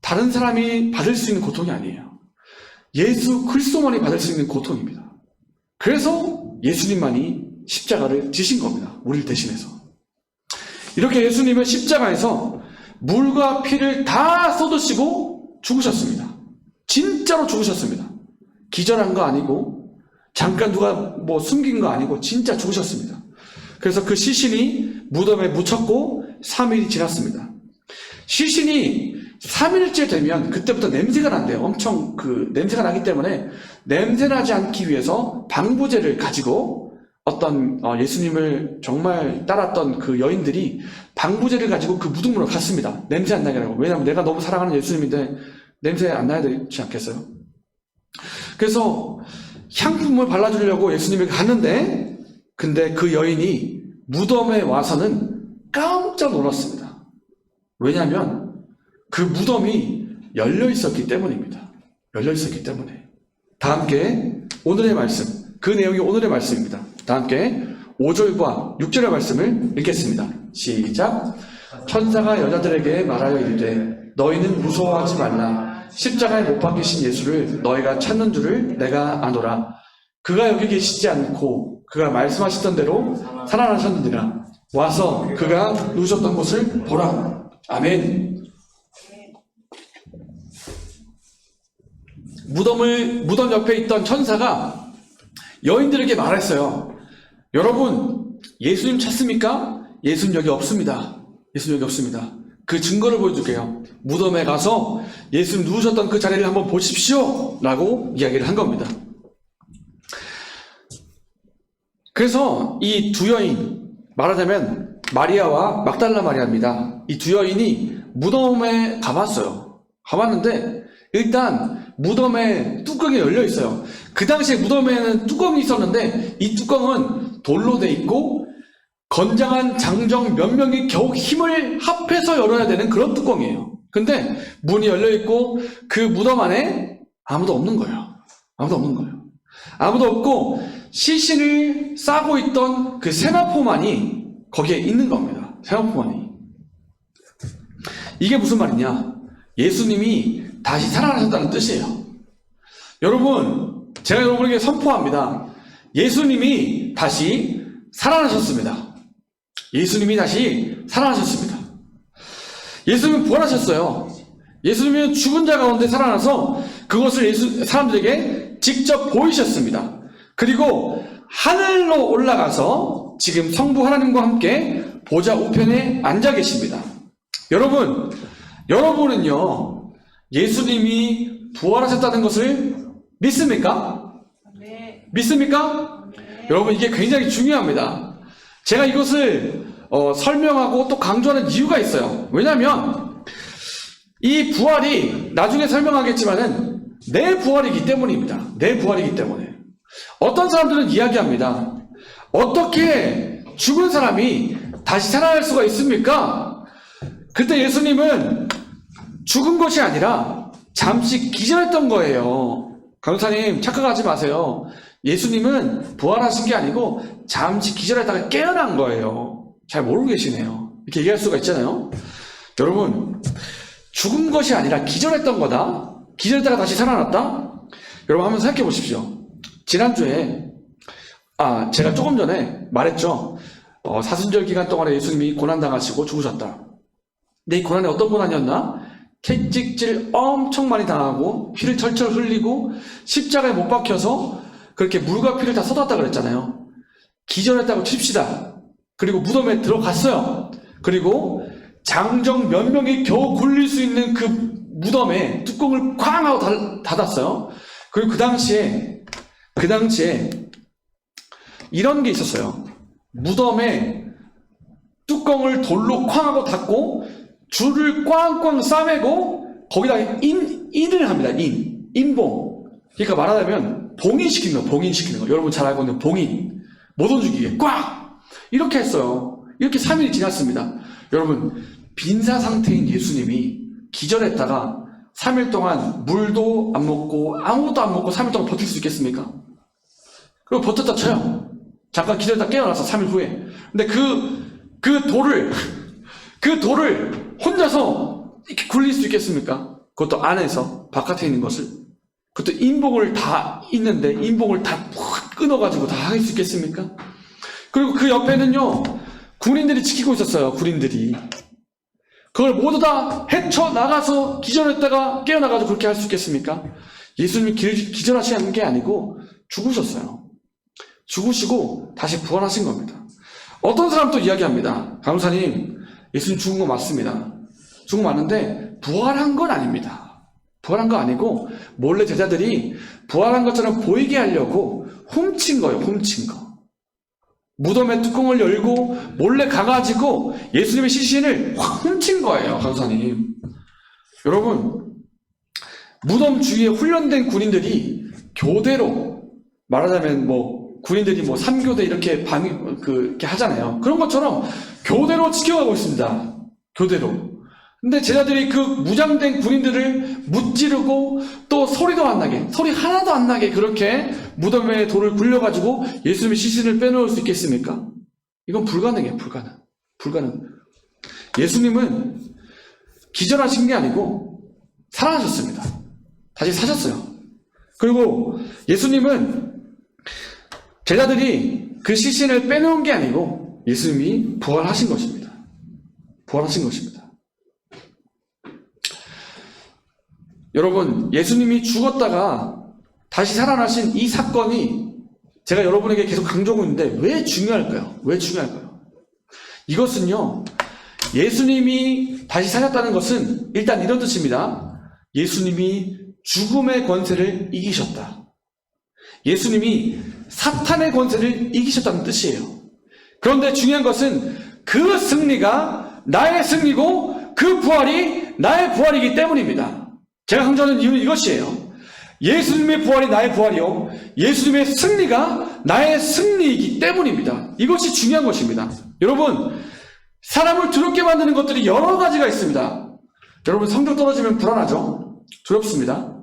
다른 사람이 받을 수 있는 고통이 아니에요. 예수 그리스도만이 받을 수 있는 고통입니다. 그래서 예수님만이 십자가를 지신 겁니다. 우리를 대신해서. 이렇게 예수님은 십자가에서 물과 피를 다 쏟으시고 죽으셨습니다. 진짜로 죽으셨습니다. 기절한 거 아니고 잠깐 누가 뭐 숨긴 거 아니고 진짜 죽으셨습니다. 그래서 그 시신이 무덤에 묻혔고 3일이 지났습니다. 시신이 3일째 되면 그때부터 냄새가 난대요. 엄청 그 냄새가 나기 때문에 냄새 나지 않기 위해서 방부제를 가지고 어떤 예수님을 정말 따랐던 그 여인들이 방부제를 가지고 그 무덤으로 갔습니다. 냄새 안 나게 하라고. 왜냐하면 내가 너무 사랑하는 예수님인데 냄새 안 나야 되지 않겠어요? 그래서 향품을 발라주려고 예수님에게 갔는데 근데 그 여인이 무덤에 와서는 깜짝 놀랐습니다. 왜냐하면 그 무덤이 열려 있었기 때문입니다. 열려 있었기 때문에. 다 함께 오늘의 말씀, 그 내용이 오늘의 말씀입니다. 다 함께 5절과 6절의 말씀을 읽겠습니다. 시작. 천사가 여자들에게 말하여 이르되 너희는 무서워하지 말라. 십자가에 못 박히신 예수를 너희가 찾는 줄을 내가 아노라. 그가 여기 계시지 않고 그가 말씀하시던 대로 살아나셨느니라. 와서 그가 누우셨던 곳을 보라. 아멘. 무덤 옆에 있던 천사가 여인들에게 말했어요. 여러분, 예수님 찾습니까? 예수님 여기 없습니다. 예수님 여기 없습니다. 그 증거를 보여줄게요. 무덤에 가서 예수님 누우셨던 그 자리를 한번 보십시오. 라고 이야기를 한 겁니다. 그래서 이 두 여인, 말하자면 마리아와 막달라 마리아입니다. 이 두 여인이 무덤에 가봤어요. 가봤는데 일단 무덤에 뚜껑이 열려 있어요. 그 당시에 무덤에는 뚜껑이 있었는데 이 뚜껑은 돌로 돼 있고 건장한 장정 몇 명이 겨우 힘을 합해서 열어야 되는 그런 뚜껑이에요. 근데 문이 열려 있고 그 무덤 안에 아무도 없는 거예요. 아무도 없는 거예요. 아무도 없고 시신을 싸고 있던 그 세마포만이 거기에 있는 겁니다. 세마포만이. 이게 무슨 말이냐? 예수님이 다시 살아나셨다는 뜻이에요. 여러분, 제가 여러분에게 선포합니다. 예수님이 다시 살아나셨습니다. 예수님이 다시 살아나셨습니다. 예수님은 부활하셨어요. 예수님은 죽은 자 가운데 살아나서 그것을 사람들에게 직접 보이셨습니다. 그리고 하늘로 올라가서 지금 성부 하나님과 함께 보좌 우편에 앉아 계십니다. 여러분은요, 예수님이 부활하셨다는 것을 믿습니까? 네. 믿습니까? 네. 여러분, 이게 굉장히 중요합니다. 제가 이것을 설명하고 또 강조하는 이유가 있어요. 왜냐하면 이 부활이 나중에 설명하겠지만은 내 부활이기 때문입니다. 내 부활이기 때문에. 어떤 사람들은 이야기합니다. 어떻게 죽은 사람이 다시 살아날 수가 있습니까? 그때 예수님은 죽은 것이 아니라 잠시 기절했던 거예요. 강사님, 착각하지 마세요. 예수님은 부활하신 게 아니고 잠시 기절했다가 깨어난 거예요. 잘 모르고 계시네요. 이렇게 얘기할 수가 있잖아요. 여러분, 죽은 것이 아니라 기절했던 거다. 기절했다가 다시 살아났다. 여러분 한번 생각해 보십시오. 지난주에 제가 조금 전에 말했죠. 사순절 기간 동안에 예수님이 고난당하시고 죽으셨다. 근데 이 고난이 어떤 고난이었나? 채찍질 엄청 많이 당하고 피를 철철 흘리고 십자가에 못 박혀서 그렇게 물과 피를 다 쏟았다 그랬잖아요. 기절했다고 칩시다. 그리고 무덤에 들어갔어요. 그리고 장정 몇 명이 겨우 굴릴 수 있는 그 무덤에 뚜껑을 쾅 하고 닫았어요. 그리고 그 당시에 이런 게 있었어요. 무덤에 뚜껑을 돌로 쾅 하고 닫고 줄을 꽝꽝 싸매고 거기다가 인을 합니다. 인봉. 그러니까 말하자면 봉인시키는 거, 봉인시키는 거. 여러분 잘 알고 있는 봉인. 못 움직이게 꽉! 이렇게 했어요. 이렇게 3일이 지났습니다. 여러분, 빈사 상태인 예수님이 기절했다가 3일 동안 물도 안 먹고 아무것도 안 먹고 3일 동안 버틸 수 있겠습니까? 그리고 버텼다 쳐요. 잠깐 기절했다 깨어나서 3일 후에. 근데 그 돌을 혼자서 이렇게 굴릴 수 있겠습니까? 그것도 안에서 바깥에 있는 것을. 그것도 인복을 다 있는데 인복을 다 끊어가지고 다 할 수 있겠습니까? 그리고 그 옆에는요, 군인들이 지키고 있었어요. 군인들이. 그걸 모두 다 헤쳐나가서 기절했다가 깨어나가지고 그렇게 할 수 있겠습니까? 예수님이 기절하신 게 아니고 죽으셨어요. 죽으시고 다시 부활하신 겁니다. 어떤 사람도 이야기합니다. 강사님, 예수님 죽은 거 맞습니다. 죽은 거 맞는데 부활한 건 아닙니다. 부활한 거 아니고 몰래 제자들이 부활한 것처럼 보이게 하려고 훔친 거예요. 훔친 거. 무덤의 뚜껑을 열고 몰래 가가지고 예수님의 시신을 확 훔친 거예요. 강사님. 여러분, 무덤 주위에 훈련된 군인들이 교대로, 말하자면 군인들이 3교대 이렇게 이렇게 하잖아요. 그런 것처럼 교대로 지켜가고 있습니다. 교대로. 근데 제자들이 그 무장된 군인들을 무찌르고 또 소리도 안 나게, 소리 하나도 안 나게 그렇게 무덤에 돌을 굴려가지고 예수님의 시신을 빼놓을 수 있겠습니까? 이건 불가능해요. 불가능. 예수님은 기절하신 게 아니고 살아나셨습니다. 다시 사셨어요. 그리고 예수님은 제자들이 그 시신을 빼놓은 게 아니고 예수님이 부활하신 것입니다. 부활하신 것입니다. 여러분, 예수님이 죽었다가 다시 살아나신 이 사건이 제가 여러분에게 계속 강조하고 있는데 왜 중요할까요? 왜 중요할까요? 이것은요, 예수님이 다시 사셨다는 것은 일단 이런 뜻입니다. 예수님이 죽음의 권세를 이기셨다. 예수님이 사탄의 권세를 이기셨다는 뜻이에요. 그런데 중요한 것은 그 승리가 나의 승리고 그 부활이 나의 부활이기 때문입니다. 제가 강조하는 이유는 이것이에요. 예수님의 부활이 나의 부활이요, 예수님의 승리가 나의 승리이기 때문입니다. 이것이 중요한 것입니다. 여러분, 사람을 두렵게 만드는 것들이 여러 가지가 있습니다. 여러분, 성적 떨어지면 불안하죠? 두렵습니다.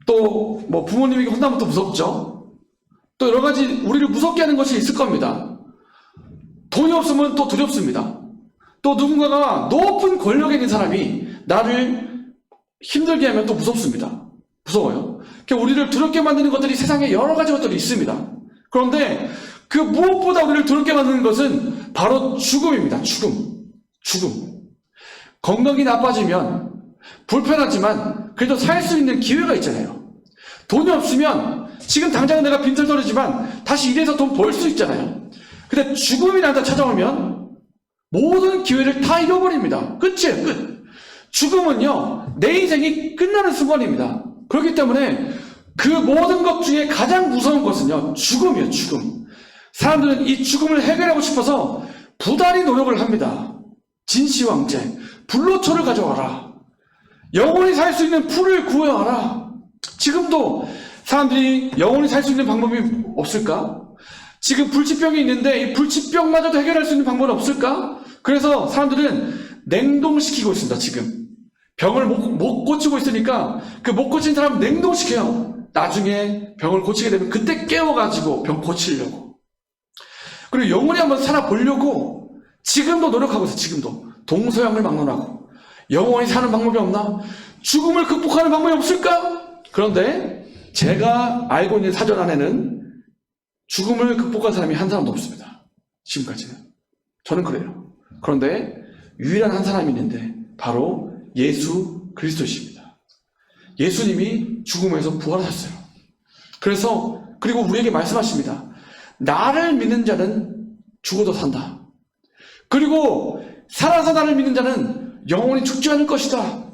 또 부모님에게 혼나면 또 무섭죠? 또 여러 가지 우리를 무섭게 하는 것이 있을 겁니다. 돈이 없으면 또 두렵습니다. 또 누군가가 높은 권력에 있는 사람이 나를 힘들게 하면 또 무섭습니다. 무서워요. 우리를 두렵게 만드는 것들이 세상에 여러 가지 것들이 있습니다. 그런데 그 무엇보다 우리를 두렵게 만드는 것은 바로 죽음입니다. 죽음. 건강이 나빠지면 불편하지만 그래도 살 수 있는 기회가 있잖아요. 돈이 없으면 지금 당장 내가 빈털터리지만 다시 일해서 돈 벌 수 있잖아요. 근데 죽음이 나한테 찾아오면 모든 기회를 다 잃어버립니다. 끝이에요. 끝. 죽음은요, 내 인생이 끝나는 순간입니다. 그렇기 때문에 그 모든 것 중에 가장 무서운 것은요, 죽음이에요. 죽음. 사람들은 이 죽음을 해결하고 싶어서 부단히 노력을 합니다. 진시황제, 불로초를 가져와라. 영원히 살 수 있는 풀을 구해와라. 지금도 사람들이 영원히 살 수 있는 방법이 없을까? 지금 불치병이 있는데 이 불치병마저도 해결할 수 있는 방법은 없을까? 그래서 사람들은 냉동시키고 있습니다. 지금 병을 못 고치고 있으니까 그 못 고친 사람 냉동시켜요. 나중에 병을 고치게 되면 그때 깨워가지고 병 고치려고. 그리고 영원히 한번 살아보려고 지금도 노력하고 있어요. 지금도 동서양을 막론하고 영원히 사는 방법이 없나? 죽음을 극복하는 방법이 없을까? 그런데 제가 알고 있는 사전 안에는 죽음을 극복한 사람이 한 사람도 없습니다. 지금까지는. 저는 그래요. 그런데 유일한 한 사람이 있는데 바로 예수 그리스도이십니다. 예수님이 죽음에서 부활하셨어요. 그리고 우리에게 말씀하십니다. 나를 믿는 자는 죽어도 산다. 그리고 살아서 나를 믿는 자는 영원히 죽지 않을 것이다.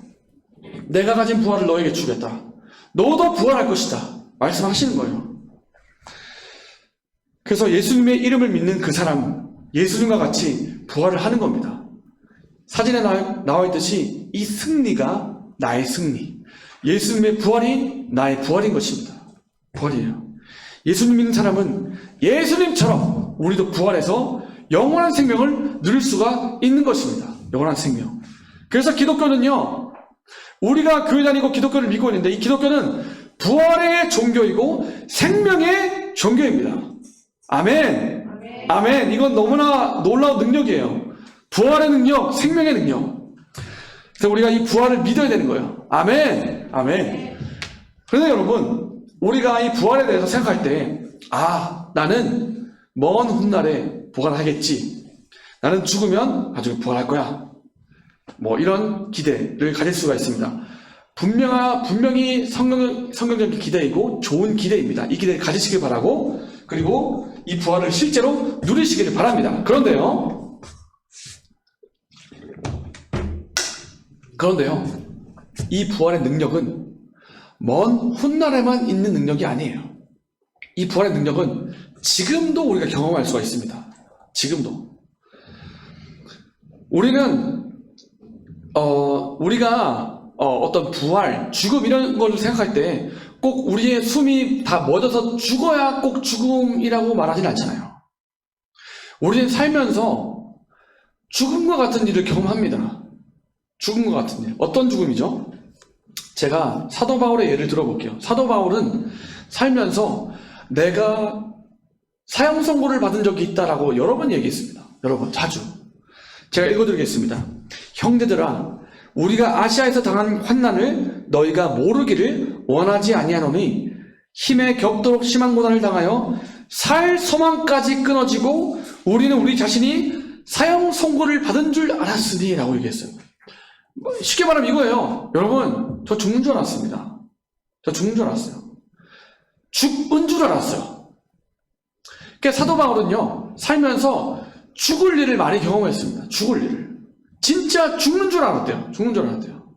내가 가진 부활을 너에게 주겠다. 너도 부활할 것이다. 말씀하시는 거예요. 그래서 예수님의 이름을 믿는 그 사람, 예수님과 같이 부활을 하는 겁니다. 사진에 나와 있듯이 이 승리가 나의 승리, 예수님의 부활이 나의 부활인 것입니다. 부활이에요. 예수님 믿는 사람은 예수님처럼 우리도 부활해서 영원한 생명을 누릴 수가 있는 것입니다. 영원한 생명. 그래서 기독교는요, 우리가 교회 다니고 기독교를 믿고 있는데 이 기독교는 부활의 종교이고 생명의 종교입니다. 아멘. 아멘. 이건 너무나 놀라운 능력이에요. 부활의 능력, 생명의 능력. 그래서 우리가 이 부활을 믿어야 되는 거예요. 아멘. 아멘. 그런데 여러분, 우리가 이 부활에 대해서 생각할 때, 나는 먼 훗날에 부활하겠지. 나는 죽으면 나중에 부활할 거야. 뭐 이런 기대를 가질 수가 있습니다. 분명히 성경적인 기대이고 좋은 기대입니다. 이 기대를 가지시길 바라고, 그리고 이 부활을 실제로 누리시기를 바랍니다. 그런데요, 이 부활의 능력은 먼 훗날에만 있는 능력이 아니에요. 이 부활의 능력은 지금도 우리가 경험할 수가 있습니다. 지금도. 우리가 어떤 부활, 죽음 이런 걸 생각할 때 꼭 우리의 숨이 다 멎어서 죽어야 꼭 죽음이라고 말하진 않잖아요. 우리는 살면서 죽음과 같은 일을 경험합니다. 죽음과 같은 일. 어떤 죽음이죠? 제가 사도 바울의 예를 들어볼게요. 사도 바울은 살면서 내가 사형 선고를 받은 적이 있다라고 여러 번 얘기했습니다. 여러 번, 자주. 제가 읽어드리겠습니다. 형제들아, 우리가 아시아에서 당한 환난을 너희가 모르기를 원하지 아니하노니 힘에 겹도록 심한 고난을 당하여 살 소망까지 끊어지고 우리는 우리 자신이 사형 선고를 받은 줄 알았으니 라고 얘기했어요. 쉽게 말하면 이거예요. 여러분, 저 죽는 줄 알았습니다. 저 죽는 줄 알았어요. 죽은 줄 알았어요. 그러니까 사도 바울은요, 살면서 죽을 일을 많이 경험했습니다. 죽을 일을. 진짜 죽는 줄 알았대요. 죽는 줄 알았대요.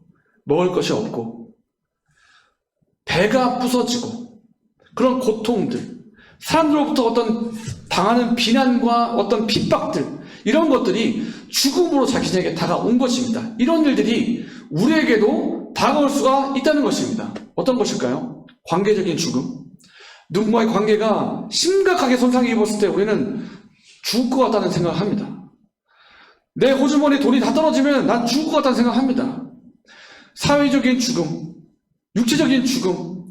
먹을 것이 없고, 배가 부서지고, 그런 고통들, 사람들로부터 어떤 당하는 비난과 어떤 핍박들, 이런 것들이 죽음으로 자신에게 다가온 것입니다. 이런 일들이 우리에게도 다가올 수가 있다는 것입니다. 어떤 것일까요? 관계적인 죽음. 누군가의 관계가 심각하게 손상이 입었을 때 우리는 죽을 것 같다는 생각을 합니다. 내 호주머니 돈이 다 떨어지면 난 죽을 것 같다는 생각을 합니다. 사회적인 죽음, 육체적인 죽음,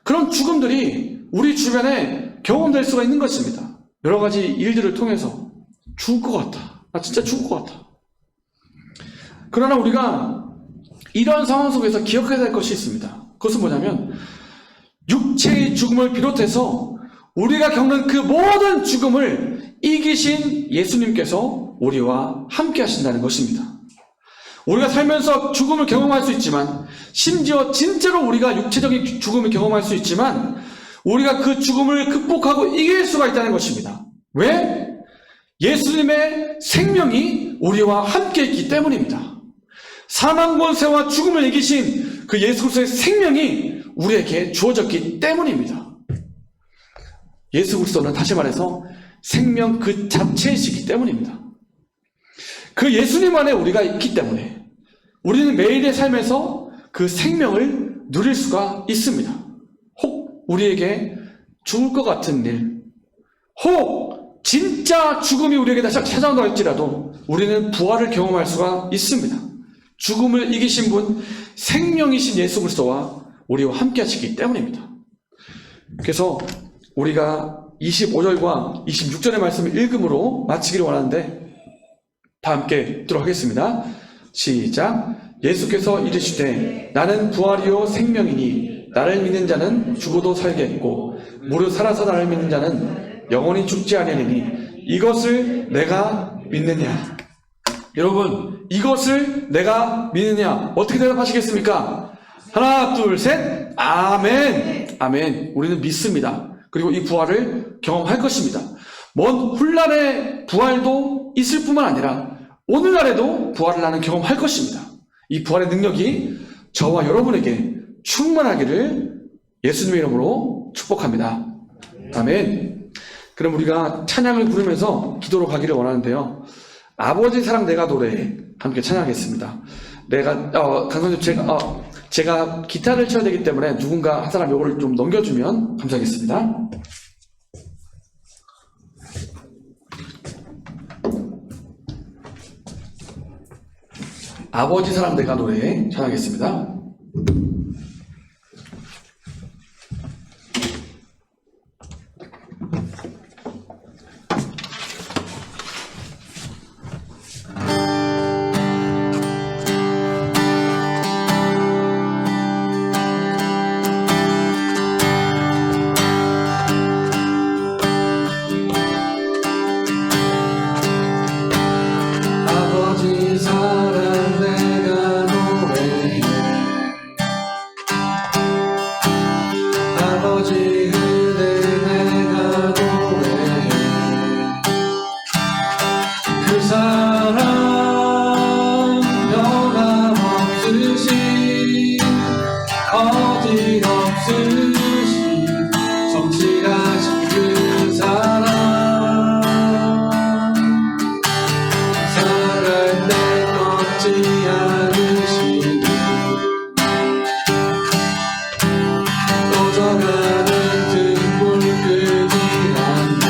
그런 죽음들이 우리 주변에 경험될 수가 있는 것입니다. 여러 가지 일들을 통해서 죽을 것 같다. 나 진짜 죽을 것 같아. 그러나 우리가 이러한 상황 속에서 기억해야 될 것이 있습니다. 그것은 뭐냐면 육체의 죽음을 비롯해서 우리가 겪는 그 모든 죽음을 이기신 예수님께서 우리와 함께 하신다는 것입니다. 우리가 살면서 죽음을 경험할 수 있지만, 심지어 진짜로 우리가 육체적인 죽음을 경험할 수 있지만 우리가 그 죽음을 극복하고 이길 수가 있다는 것입니다. 왜? 예수님의 생명이 우리와 함께 있기 때문입니다. 사망 권세와 죽음을 이기신 그 예수 그리스도의 생명이 우리에게 주어졌기 때문입니다. 예수 그리스도는 다시 말해서 생명 그 자체이시기 때문입니다. 그 예수님 안에 우리가 있기 때문에 우리는 매일의 삶에서 그 생명을 누릴 수가 있습니다. 혹 우리에게 죽을 것 같은 일, 혹 진짜 죽음이 우리에게 다시 찾아온다 할지라도 우리는 부활을 경험할 수가 있습니다. 죽음을 이기신 분, 생명이신 예수 그리스도와 우리와 함께 하시기 때문입니다. 그래서 우리가 25절과 26절의 말씀을 읽음으로 마치기를 원하는데 다 함께 읽도록 하겠습니다. 시작. 예수께서 이르시되 나는 부활이요 생명이니 나를 믿는 자는 죽어도 살겠고 무릇 살아서 나를 믿는 자는 영원히 죽지 아니하리니 이것을 내가 믿느냐. 여러분, 이것을 내가 믿느냐 어떻게 대답하시겠습니까? 하나 둘 셋. 아멘. 아멘. 우리는 믿습니다. 그리고 이 부활을 경험할 것입니다. 먼 훗날의 부활도 있을 뿐만 아니라 오늘날에도 부활을 나는 경험할 것입니다. 이 부활의 능력이 저와 여러분에게 충만하기를 예수님의 이름으로 축복합니다. 아멘. 그럼 우리가 찬양을 부르면서 기도로 가기를 원하는데요. 아버지 사랑 내가 노래해 함께 찬양하겠습니다. 강선님 제가 기타를 쳐야 되기 때문에 누군가 한 사람 요거를 좀 넘겨주면 감사하겠습니다. 아버지 사랑 내가 노래해 찬양하겠습니다. 그 사랑 변함없으신 거짓없으신 성실하신 그 사랑 살아갈 때 꺾지 않으시니 꺼져가는 등불 끄지 않는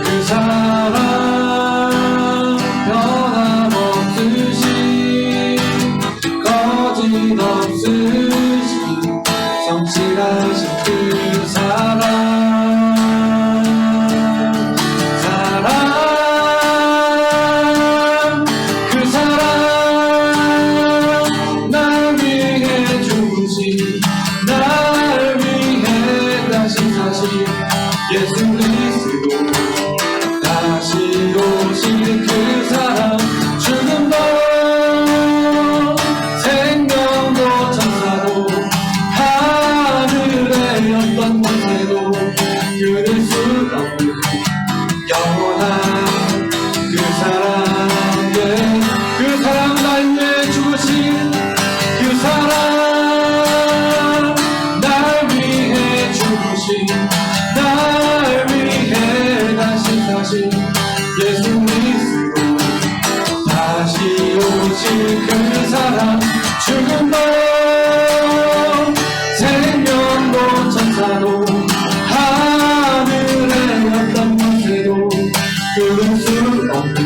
그 사랑 변함없으신 거짓없으신 성실하신 그 사랑 그 사랑 날 위해 죽으신 날 위해 다시 사신 예수 그리스도 다시 오실 그 사랑 죽음도 생명도 천사도 하늘의 어떤 권세도 끊을 수 없는 영원한 그 사랑 그 사랑 날 위해 죽으신 그 사랑 날 위해 죽으신 날 위해 다시 사신 예수 그리스도 다시 오실 그 사랑 죽음도 생명도 천사도 하늘의 어떤 권세도 끊을 수 없는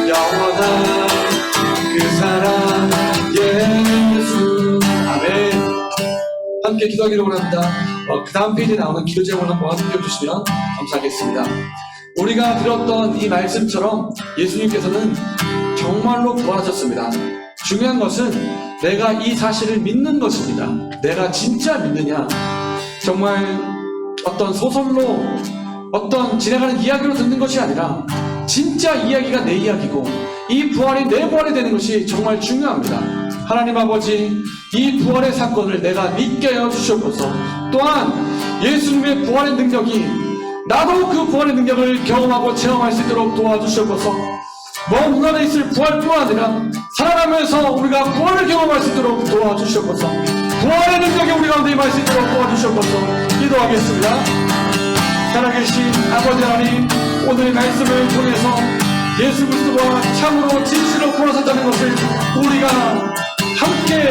영원한 그 사랑 예수. 아멘. 함께 기도하기를 원합니다. 그 다음 페이지에 나오는 기도 제목을 한번 띄워주시면 감사하겠습니다. 우리가 들었던 이 말씀처럼 예수님께서는 정말로 부활하셨습니다. 중요한 것은 내가 이 사실을 믿는 것입니다. 내가 진짜 믿느냐, 정말 어떤 소설로 어떤 지나가는 이야기로 듣는 것이 아니라 진짜 이야기가 내 이야기고 이 부활이 내 부활이 되는 것이 정말 중요합니다. 하나님 아버지, 이 부활의 사건을 내가 믿게 하여 주시옵소서. 또한 예수님의 부활의 능력이 나도 그 부활의 능력을 경험하고 체험할 수 있도록 도와주시옵소서. 먼 눈안에 있을 부활뿐만 아니라 살아가면서 우리가 부활을 경험할 수 있도록 도와주시옵소서. 부활의 능력이 우리 가운데 임할 수 있도록 도와주시옵소서. 기도하겠습니다. 살아계신 아버지 하나님, 오늘의 말씀을 통해서 예수 그리스도가 참으로 진실로 부활하셨다는 것을 우리가 함께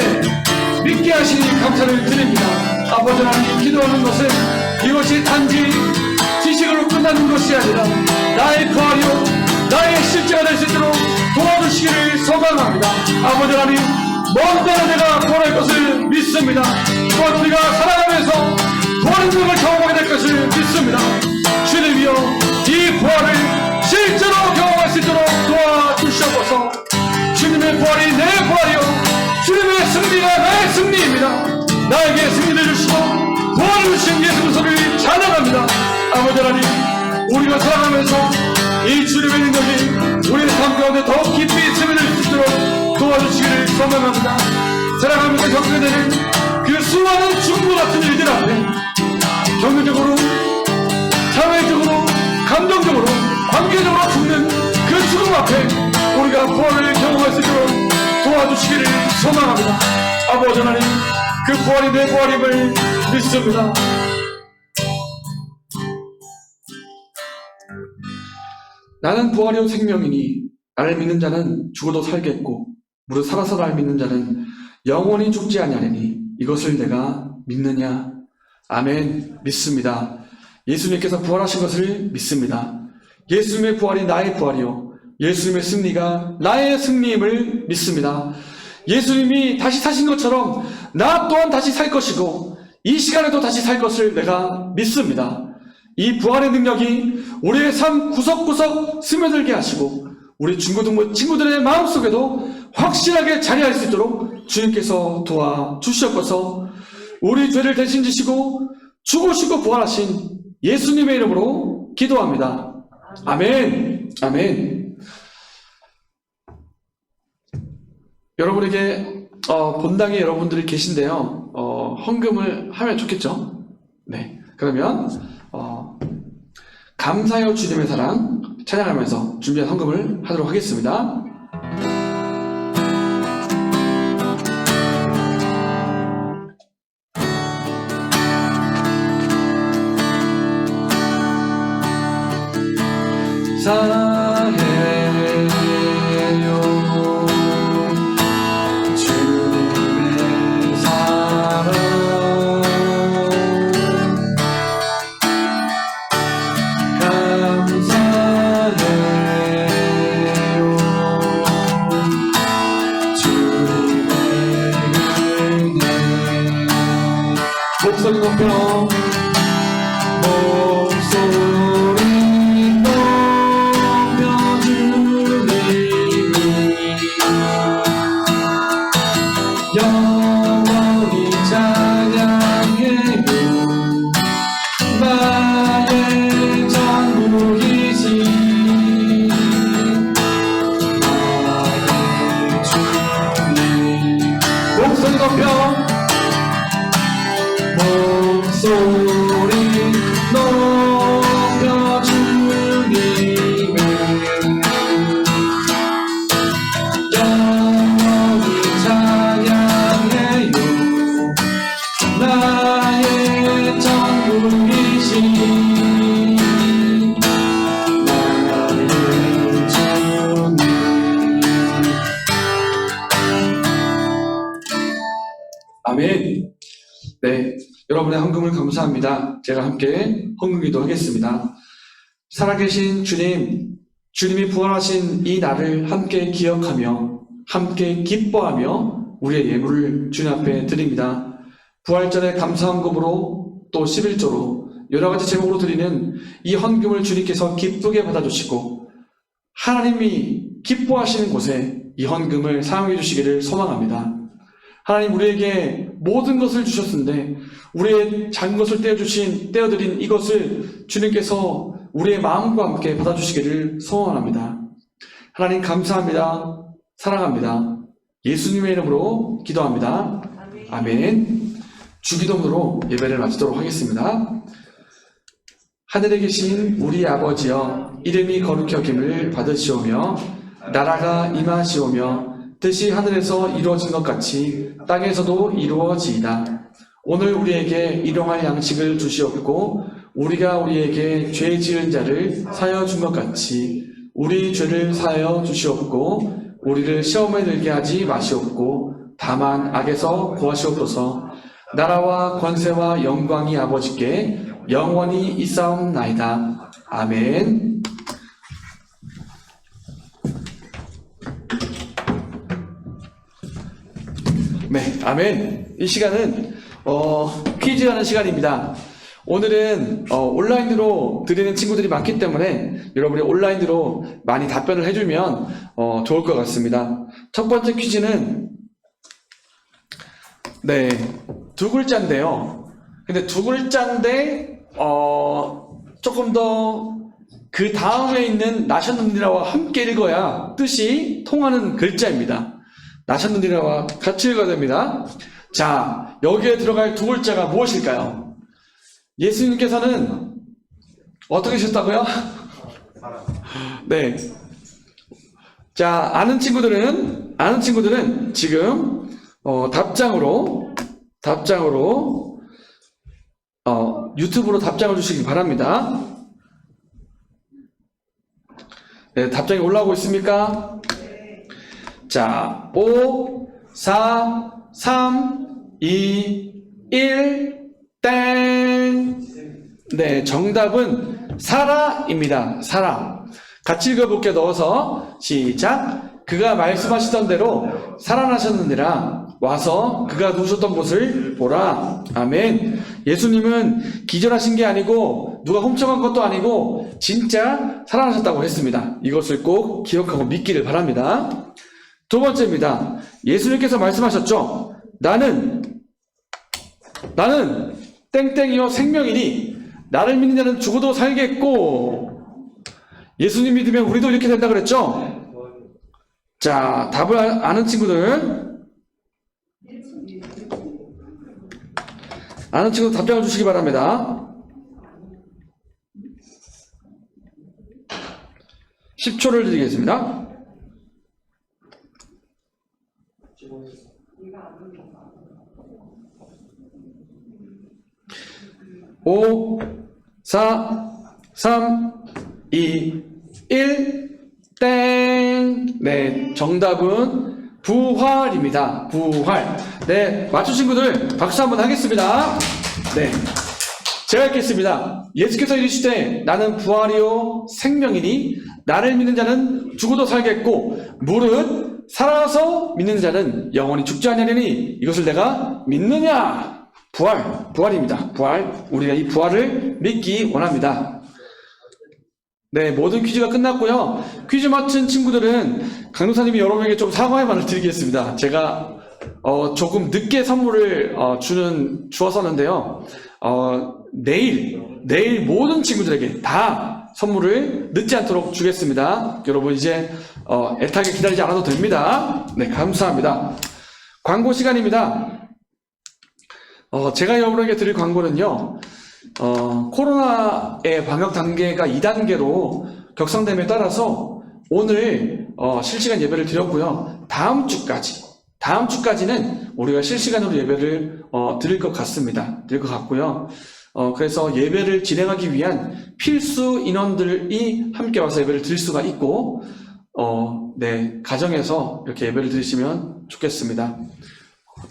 믿게 하시니 감사를 드립니다. 아버지 하나님, 기도하는 것은 이것이 단지 지식으로 끝나는 것이 아니라 나의 부활이요 나의 실제가 될 수 있도록 도와주시기를 소망합니다. 아버지 하나님, 먼 때는 내가 부활할 것을 믿습니다. 또한 우리가 살아가면서 부활의 능력을 경험하게 될 것을 믿습니다. 주님이여, 이 부활을 실제로 경험할 수 있도록 도와주시옵소서. 주님의 부활이 내 부활이요 주님의 승리가 나의 승리입니다. 나에게 승리를 주시고 부활을 주신 예수 그리스도를 찬양합니다. 아버지 하나님, 우리가 살아가면서 이 주님의 능력이 우리의 삶 가운데 더 깊이 스며들 수 있도록 도와주시기를 소망합니다. 살아가면서 겪게되는 그 수많은 중부 같은 일들 앞에 경제적으로, 사회적으로, 감정적으로, 관계적으로 죽는 그 죽음 앞에 우리가 부활을 경험할 수 있도록 도와주시기를 소망합니다. 아버지 하나님, 그 부활이 내 부활임을 믿습니다. 나는 부활이요 생명이니 나를 믿는 자는 죽어도 살겠고 무릇 살아서 나를 믿는 자는 영원히 죽지 아니하리니 이것을 내가 믿느냐? 아멘. 믿습니다. 예수님께서 부활하신 것을 믿습니다. 예수님의 부활이 나의 부활이요 예수님의 승리가 나의 승리임을 믿습니다. 예수님이 다시 사신 것처럼 나 또한 다시 살 것이고 이 시간에도 다시 살 것을 내가 믿습니다. 이 부활의 능력이 우리의 삶 구석구석 스며들게 하시고 우리 중고등부 친구들의 마음속에도 확실하게 자리할 수 있도록 주님께서 도와주시옵소서. 우리 죄를 대신 지시고 죽으시고 부활하신 예수님의 이름으로 기도합니다. 아멘. 아멘. 여러분에게 본당에 여러분들이 계신데요. 헌금을 하면 좋겠죠? 네. 그러면 감사여 주님의 사랑 찬양하면서 준비한 헌금을 하도록 하겠습니다. 사해요 주님의 사랑 감사해요 주님의 은혜 목소리 높여 영원히 찬양해요 나의 전부이신 나의 주님 목소리 높여 목소리 높여 주님의 영원히 찬양해요 나의 전부이신 나의 주님 아멘. 네, 여러분의 헌금을 감사합니다. 제가 함께 헌금기도 하겠습니다. 살아계신 주님, 주님이 부활하신 이 날을 함께 기억하며 함께 기뻐하며 우리의 예물을 주님 앞에 드립니다. 부활절의 감사헌금으로 또 11조로 여러 가지 제목으로 드리는 이 헌금을 주님께서 기쁘게 받아주시고 하나님이 기뻐하시는 곳에 이 헌금을 사용해 주시기를 소망합니다. 하나님 우리에게 모든 것을 주셨는데 우리의 작은 것을 떼어드린 이것을 주님께서 우리의 마음과 함께 받아주시기를 소원합니다. 하나님 감사합니다. 사랑합니다. 예수님의 이름으로 기도합니다. 아멘. 주기도문으로 예배를 마치도록 하겠습니다. 하늘에 계신 우리 아버지여 이름이 거룩히 여김을 받으시오며 나라가 임하시오며 뜻이 하늘에서 이루어진 것 같이 땅에서도 이루어지이다. 오늘 우리에게 일용할 양식을 주시옵고 우리가 우리에게 죄 지은 자를 사하여 준 것 같이 우리 죄를 사하여 주시옵고 우리를 시험에 들게 하지 마시옵고 다만 악에서 구하시옵소서. 나라와 권세와 영광이 아버지께 영원히 있사옵나이다. 아멘. 네, 아멘. 이 시간은 퀴즈하는 시간입니다. 오늘은 온라인으로 드리는 친구들이 많기 때문에 여러분이 온라인으로 많이 답변을 해주면 좋을 것 같습니다. 첫 번째 퀴즈는 네, 두 글자인데요. 근데 두 글자인데 조금 더 그 다음에 있는 나셨느니라와 함께 읽어야 뜻이 통하는 글자입니다. 나셨느니라와 같이 읽어야 됩니다. 자, 여기에 들어갈 두 글자가 무엇일까요? 예수님께서는 어떻게 하셨다고요? 네. 자, 아는 친구들은 지금 답장으로 유튜브로 답장을 주시기 바랍니다. 네, 답장이 올라오고 있습니까? 자, 5, 4, 3, 2, 1, 땡! 네, 정답은 사라입니다. 사라. 같이 읽어볼게요. 넣어서 시작. 그가 말씀하시던 대로 살아나셨느니라. 와서 그가 누우셨던 곳을 보라. 아멘. 예수님은 기절하신 게 아니고 누가 훔쳐간 것도 아니고 진짜 살아나셨다고 했습니다. 이것을 꼭 기억하고 믿기를 바랍니다. 두 번째입니다. 예수님께서 말씀하셨죠. 나는 땡땡이요 생명이니 나를 믿는 자는 죽어도 살겠고. 예수님 믿으면 우리도 이렇게 된다 그랬죠. 자, 답을 아는 친구들 답장을 주시기 바랍니다. 10초를 드리겠습니다. 5, 4, 3, 2, 1, 땡. 네, 정답은 부활입니다. 부활. 네, 맞춘 친구들 박수 한번 하겠습니다. 네. 제가 읽겠습니다. 예수께서 이르시되 나는 부활이요 생명이니 나를 믿는 자는 죽어도 살겠고 무릇 살아서 믿는 자는 영원히 죽지 아니하리니 이것을 내가 믿느냐? 부활입니다. 부활. 우리가 이 부활을 믿기 원합니다. 네, 모든 퀴즈가 끝났고요. 퀴즈 맞힌 친구들은 강도사님이 여러분에게 좀 사과의 말을 드리겠습니다. 제가 조금 늦게 선물을 주었었는데요. 내일 모든 친구들에게 다 선물을 늦지 않도록 주겠습니다. 여러분 이제 애타게 기다리지 않아도 됩니다. 네, 감사합니다. 광고 시간입니다. 제가 여러분에게 드릴 광고는요, 코로나의 방역 단계가 2단계로 격상됨에 따라서 오늘 실시간 예배를 드렸고요. 다음 주까지는 우리가 실시간으로 예배를 드릴 것 같습니다. 드릴 것 같고요. 그래서 예배를 진행하기 위한 필수 인원들이 함께 와서 예배를 드릴 수가 있고, 네, 가정에서 이렇게 예배를 드리시면 좋겠습니다.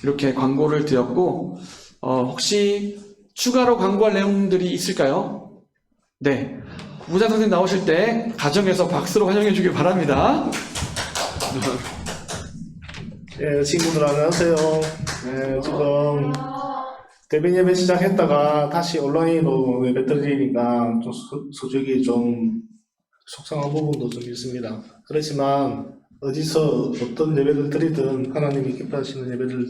이렇게 광고를 드렸고, 혹시 추가로 광고할 내용들이 있을까요? 네. 부장 선생님 나오실 때 가정에서 박수로 환영해 주길 바랍니다. 예, 친구들 안녕하세요. 네, 지금 대면 예배 시작했다가 다시 온라인으로 예배 드리니까 좀 솔직히 좀 속상한 부분도 좀 있습니다. 그렇지만 어디서 어떤 예배를 드리든 하나님이 기뻐하시는 예배를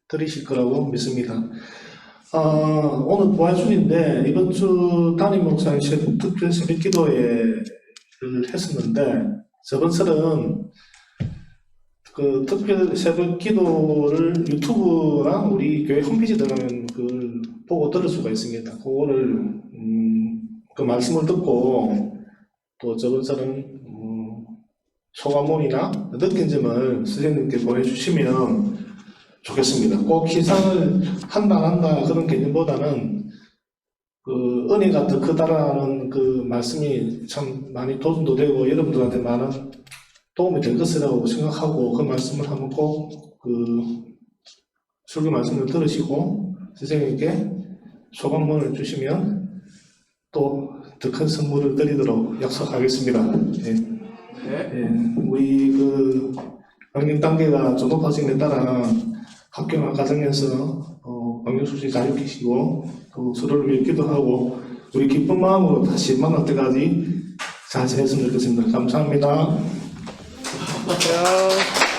드리실 거라고 믿습니다. 오늘 부활주일인데 이번 주 담임 목사님 특별 새벽 기도회를 했었는데 저번 설은 그 특별 새벽 기도를 유튜브랑 우리 교회 홈페이지 들어가면 그걸 보고 들을 수가 있습니다. 그거를 그 말씀을 듣고 또 저번 설은 소감문이나 느낀 점을 선생님께 보내주시면 좋겠습니다. 꼭 희상을 한다 안 한다 그런 개념보다는 그 은혜가 더 크다라는 그 말씀이 참 많이 도움도 되고 여러분들한테 많은 도움이 될 것이라고 생각하고 그 말씀을 한번 꼭 그 설교 말씀을 들으시고 선생님께 소감문을 주시면 또 더 큰 선물을 드리도록 약속하겠습니다. 예. 예. 우리 그 방역 단계가 좀 높아짐에 따라 학교나 가정에서 방역수칙 잘 지키시고 또 서로를 위해 기도하고 우리 기쁜 마음으로 다시 만날 때까지 잘 지냈으면 좋겠습니다. 감사합니다. 안녕.